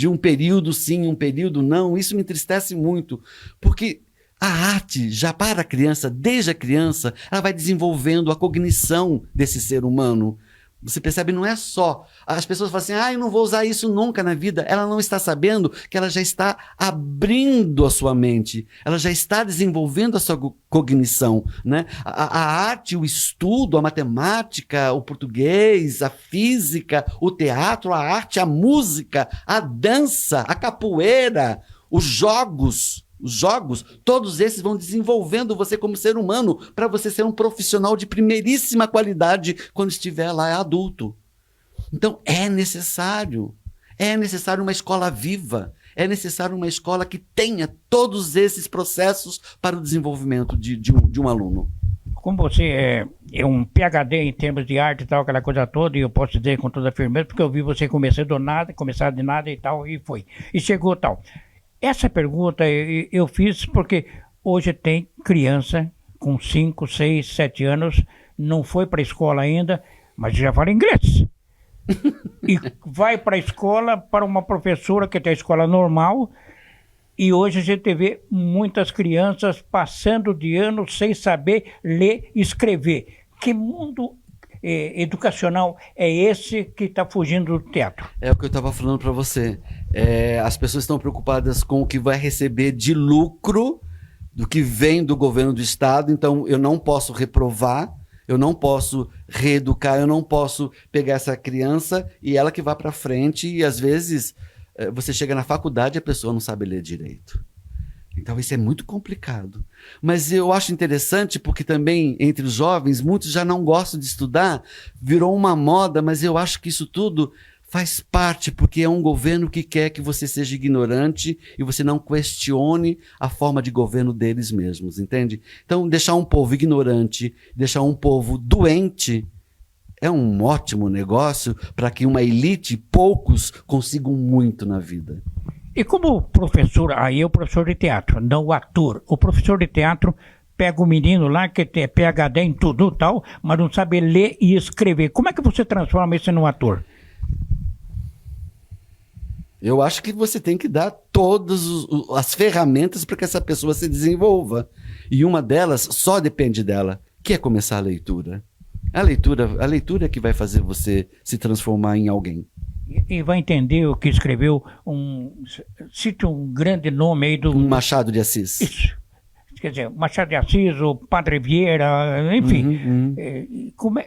um período sim, um período não, isso me entristece muito, porque a arte, já para a criança, desde a criança, ela vai desenvolvendo a cognição desse ser humano. Você percebe, não é só... As pessoas falam assim, eu não vou usar isso nunca na vida. Ela não está sabendo que ela já está abrindo a sua mente. Ela já está desenvolvendo a sua cognição, né? A arte, o estudo, a matemática, o português, a física, o teatro, a arte, a música, a dança, a capoeira, os jogos, todos esses vão desenvolvendo você como ser humano para você ser um profissional de primeiríssima qualidade quando estiver lá adulto. Então é necessário uma escola viva, é necessário uma escola que tenha todos esses processos para o desenvolvimento de um aluno. Como você é um PhD em termos de arte e tal, aquela coisa toda, e eu posso dizer com toda firmeza, porque eu vi você começar de nada e tal, e foi. E chegou tal. Essa pergunta eu fiz porque hoje tem criança com 5, 6, 7 anos, não foi para a escola ainda, mas já fala inglês. E vai para a escola, para uma professora que tem a escola normal, e hoje a gente vê muitas crianças passando de ano sem saber ler e escrever. Que mundo educacional é esse que está fugindo do teatro? É o que eu estava falando para você. As pessoas estão preocupadas com o que vai receber de lucro do que vem do governo do estado, então eu não posso reprovar, eu não posso reeducar, eu não posso pegar essa criança e ela que vá para frente, e às vezes você chega na faculdade e a pessoa não sabe ler direito. Então isso é muito complicado. Mas eu acho interessante porque também entre os jovens, muitos já não gostam de estudar, virou uma moda, mas eu acho que isso tudo faz parte, porque é um governo que quer que você seja ignorante e você não questione a forma de governo deles mesmos, entende? Então deixar um povo ignorante, deixar um povo doente, é um ótimo negócio para que uma elite, poucos, consigam muito na vida. E como professor, aí é o professor de teatro, não o ator. O professor de teatro pega o menino lá que tem PhD em tudo e tal, mas não sabe ler e escrever. Como é que você transforma isso num ator? Eu acho que você tem que dar todas as ferramentas para que essa pessoa se desenvolva. E uma delas só depende dela, que é começar a leitura. A leitura é que vai fazer você se transformar em alguém. E vai entender o que escreveu cite um grande nome aí do... Machado de Assis. Isso. Quer dizer, Machado de Assis, o Padre Vieira, enfim. Como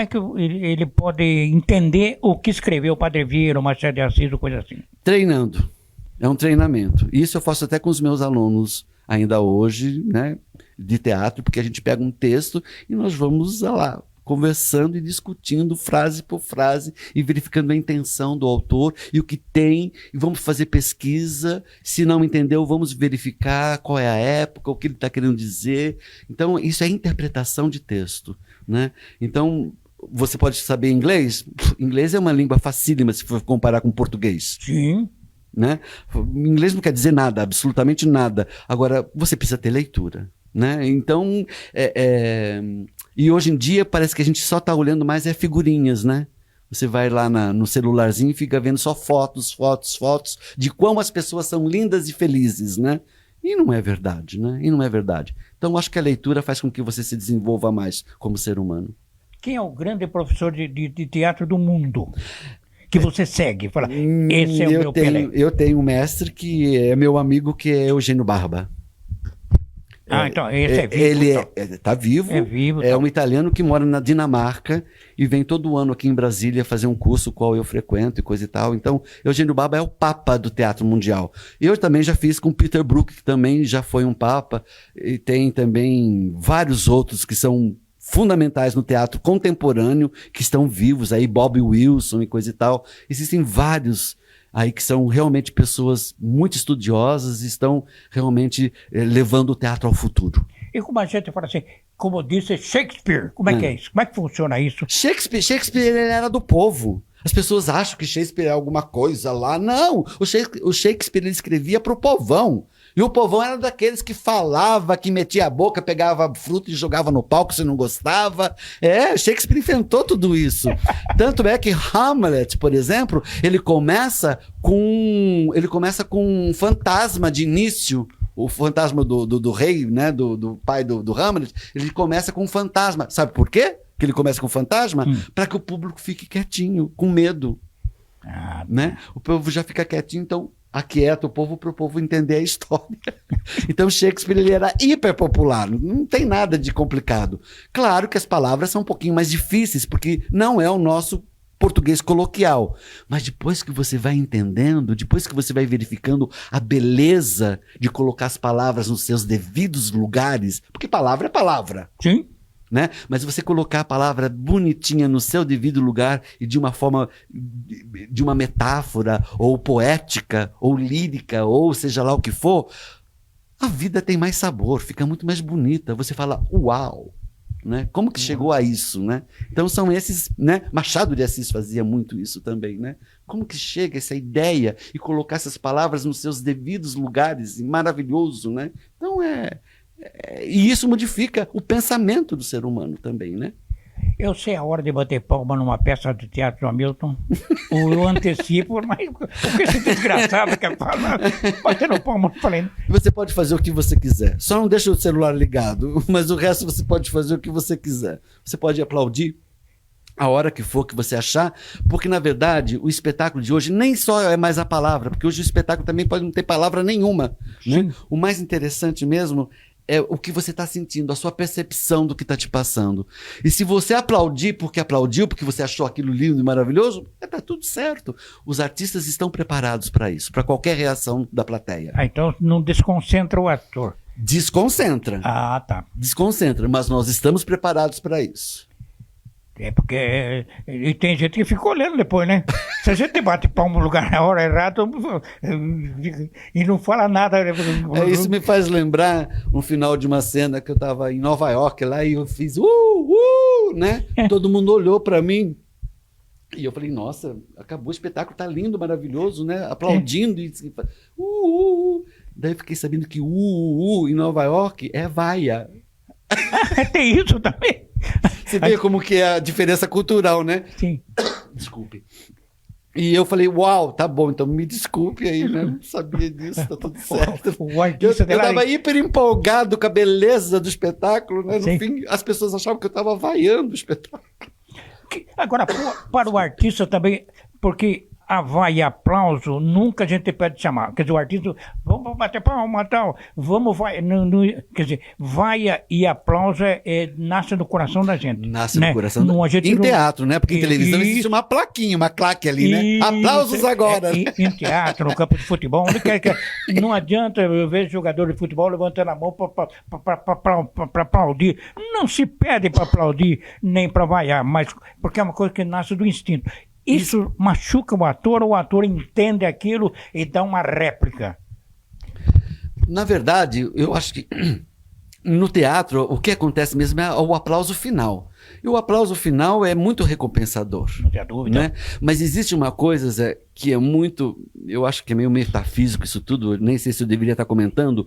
é que ele pode entender o que escreveu o Padre Vieira, o Machado de Assis, ou coisa assim? Treinando. É um treinamento. Isso eu faço até com os meus alunos ainda hoje, né, de teatro, porque a gente pega um texto e nós vamos lá conversando e discutindo frase por frase e verificando a intenção do autor e o que tem, e vamos fazer pesquisa. Se não entendeu, vamos verificar qual é a época, o que ele está querendo dizer. Então, isso é interpretação de texto, né? Então, você pode saber inglês? Inglês é uma língua facílima se for comparar com português. Sim. Né? Inglês não quer dizer nada, absolutamente nada. Agora, você precisa ter leitura. Né? Então, e hoje em dia parece que a gente só está olhando mais figurinhas, né? Você vai lá no celularzinho e fica vendo só fotos de como as pessoas são lindas e felizes, né? E não é verdade, né? E não é verdade. Então, acho que a leitura faz com que você se desenvolva mais como ser humano. Quem é o grande professor de teatro do mundo que você segue? Fala, esse é o meu Pelé. Eu tenho um mestre que é meu amigo, que é Eugênio Barba. Então, esse é vivo. Ele então. Tá vivo. É vivo. É um italiano que mora na Dinamarca e vem todo ano aqui em Brasília fazer um curso qual eu frequento e coisa e tal. Então, Eugênio Barba é o papa do teatro mundial. Eu também já fiz com Peter Brook, que também já foi um papa, e tem também vários outros que são fundamentais no teatro contemporâneo, que estão vivos aí, Bob Wilson e coisa e tal. Existem vários aí que são realmente pessoas muito estudiosas e estão realmente levando o teatro ao futuro. E como a gente fala assim, como disse Shakespeare, como é que é isso? Como é que funciona isso? Shakespeare ele era do povo. As pessoas acham que Shakespeare é alguma coisa lá. Não! O Shakespeare ele escrevia para o povão. E o povão era daqueles que falava, que metia a boca, pegava fruta e jogava no palco se não gostava. Shakespeare inventou tudo isso. Tanto é que Hamlet, por exemplo, ele começa com um fantasma de início. O fantasma do rei, né, do pai do Hamlet, ele começa com um fantasma. Sabe por quê que ele começa com um fantasma? Para que o público fique quietinho, com medo. Né? O povo já fica quietinho, então aquieta o povo para o povo entender a história. Então Shakespeare ele era hiper popular, não tem nada de complicado. Claro que as palavras são um pouquinho mais difíceis, porque não é o nosso português coloquial. Mas depois que você vai entendendo, depois que você vai verificando a beleza de colocar as palavras nos seus devidos lugares, porque palavra é palavra. Sim. Né? Mas você colocar a palavra bonitinha no seu devido lugar e de uma forma, de uma metáfora, ou poética, ou lírica, ou seja lá o que for, a vida tem mais sabor, fica muito mais bonita. Você fala, uau! Né? Como que chegou a isso? Né? Então são esses, né? Machado de Assis fazia muito isso também. Né? Como que chega essa ideia e colocar essas palavras nos seus devidos lugares? Maravilhoso, né? Então e isso modifica o pensamento do ser humano também, né? Eu sei a hora de bater palma numa peça de teatro do Hamilton. Eu antecipo, mas porque esse desgraçado quer falar, batendo palma, falei. Você pode fazer o que você quiser. Só não deixa o celular ligado, mas o resto você pode fazer o que você quiser. Você pode aplaudir a hora que for que você achar, porque na verdade o espetáculo de hoje nem só é mais a palavra, porque hoje o espetáculo também pode não ter palavra nenhuma. Né? O mais interessante mesmo é o que você está sentindo, a sua percepção do que está te passando. E se você aplaudir porque aplaudiu, porque você achou aquilo lindo e maravilhoso, tá tudo certo. Os artistas estão preparados para isso, para qualquer reação da plateia. Então não desconcentra o ator. Desconcentra. Tá. Desconcentra, mas nós estamos preparados para isso. É porque e tem gente que fica olhando depois, né? Se a gente bate palma no lugar na hora errada e não fala nada. Isso me faz lembrar um final de uma cena que eu estava em Nova York lá e eu fiz né? Todo mundo olhou para mim e eu falei, nossa, acabou o espetáculo, tá lindo, maravilhoso, né? Aplaudindo e daí eu fiquei sabendo que em Nova York é vaia. Tem isso também. Você vê como que é a diferença cultural, né? Sim. Desculpe. E eu falei, uau, tá bom, então me desculpe aí, né? Não sabia disso, tá tudo certo. Eu tava hiper empolgado com a beleza do espetáculo, né? No fim, as pessoas achavam que eu tava vaiando o espetáculo. Agora, para o artista também, porque a vai e aplauso, nunca a gente pode chamar. Quer dizer, o artista, vamos bater palma, tal, vamos, vai. Quer dizer, vai e aplauso nasce no coração da gente. Nasce né? no coração Em teatro, né? Porque em televisão existe uma plaquinha, uma claque ali, né? Aplausos agora. Em teatro, no campo de futebol, onde quer que. Não adianta eu ver jogador de futebol levantando a mão para aplaudir. Não se pede para aplaudir nem para vaiar, mas porque é uma coisa que nasce do instinto. Isso machuca o ator entende aquilo e dá uma réplica. Na verdade, eu acho que no teatro o que acontece mesmo é o aplauso final. E o aplauso final é muito recompensador. Não tem dúvida. Né? Mas existe uma coisa, Zé, que é muito... Eu acho que é meio metafísico isso tudo, nem sei se eu deveria estar comentando,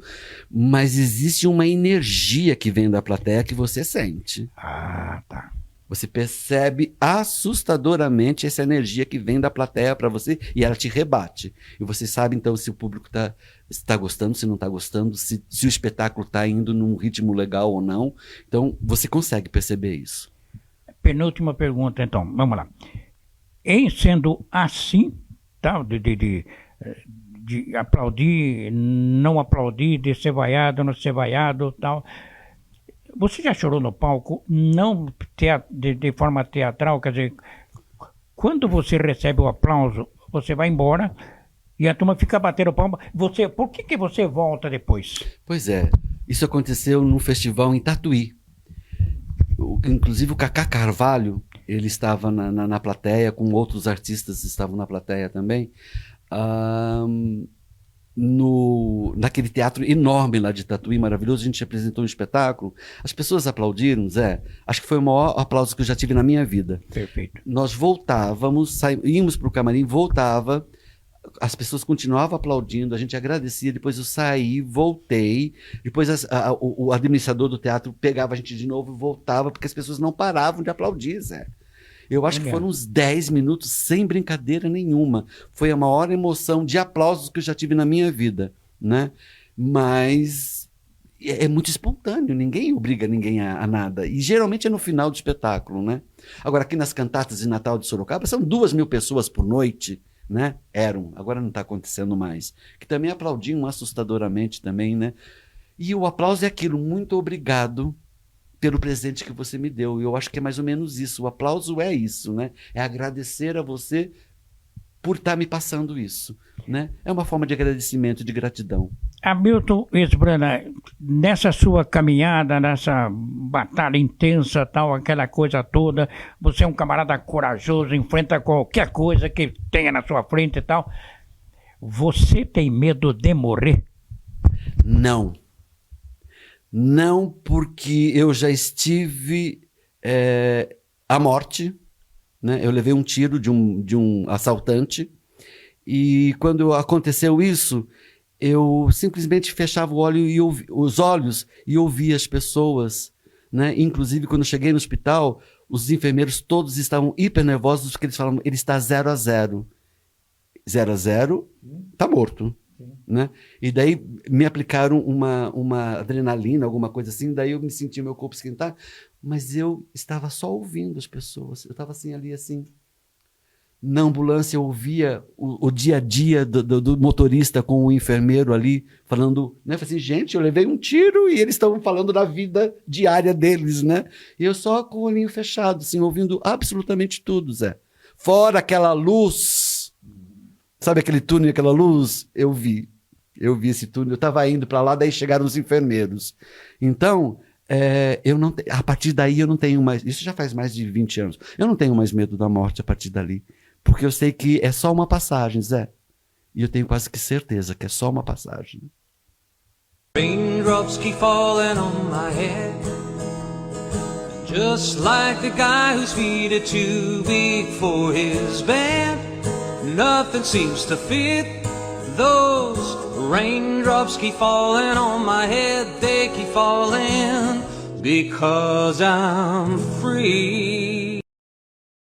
mas existe uma energia que vem da plateia que você sente. Ah, tá. Você percebe assustadoramente essa energia que vem da plateia para você e ela te rebate. E você sabe, então, se o público está gostando, se não está gostando, se o espetáculo está indo num ritmo legal ou não. Então, você consegue perceber isso. Penúltima pergunta, então. Vamos lá. Em sendo assim, tal, de aplaudir, não aplaudir, de ser vaiado, não ser vaiado, tal... Você já chorou no palco, não de forma teatral, quer dizer, quando você recebe o aplauso, você vai embora e a turma fica batendo palma. Por que você volta depois? Pois é, isso aconteceu num festival em Tatuí. Inclusive o Cacá Carvalho, ele estava na plateia, com outros artistas estavam na plateia também. Naquele teatro enorme lá de Tatuí, maravilhoso, a gente apresentou um espetáculo, as pessoas aplaudiram, Zé, acho que foi o maior aplauso que eu já tive na minha vida. Perfeito. Nós voltávamos, íamos para o camarim, voltava, as pessoas continuavam aplaudindo, a gente agradecia, depois eu saí, voltei, depois o administrador do teatro pegava a gente de novo e voltava, porque as pessoas não paravam de aplaudir, Zé. Eu acho que foram uns 10 minutos, sem brincadeira nenhuma. Foi a maior emoção de aplausos que eu já tive na minha vida, né? Mas é muito espontâneo, ninguém obriga ninguém a nada. E geralmente é no final do espetáculo, né? Agora, aqui nas cantatas de Natal de Sorocaba, são 2.000 pessoas por noite, né? Agora não está acontecendo mais. Que também aplaudiam assustadoramente também, né? E o aplauso é aquilo, muito obrigado pelo presente que você me deu. Eu acho que é mais ou menos isso. O aplauso é isso, né? É agradecer a você por estar me passando isso, né? É uma forma de agradecimento, de gratidão. Hamilton Esbrana, nessa sua caminhada, nessa batalha intensa, tal, aquela coisa toda, você é um camarada corajoso, enfrenta qualquer coisa que tenha na sua frente e tal. Você tem medo de morrer? Não. Não, porque eu já estive à morte, né? Eu levei um tiro de um assaltante e quando aconteceu isso, eu simplesmente fechava os olhos e ouvia as pessoas, né? Inclusive, quando eu cheguei no hospital, os enfermeiros todos estavam hiper nervosos porque eles falavam, ele está 0-0. 0-0, está morto. Né? E daí me aplicaram uma adrenalina, alguma coisa assim, daí eu me senti meu corpo esquentar, mas eu estava só ouvindo as pessoas, eu estava assim, ali assim, na ambulância eu ouvia o dia a dia do motorista com o enfermeiro ali, falando, né? Eu falei assim, gente, eu levei um tiro e eles estavam falando da vida diária deles, né? E eu só com o olhinho fechado, assim, ouvindo absolutamente tudo, Zé. Fora aquela luz, sabe aquele túnel, aquela luz? Eu vi esse túnel, eu estava indo para lá, daí chegaram os enfermeiros. Então, a partir daí eu não tenho mais, isso já faz mais de 20 anos, eu não tenho mais medo da morte a partir dali, porque eu sei que é só uma passagem, Zé. E eu tenho quase que certeza que é só uma passagem. Raindrops keep falling on my head, just like the guy whose feet are too big for his bed. Nothing seems to fit. Those raindrops keep falling on my head. They keep falling because I'm free.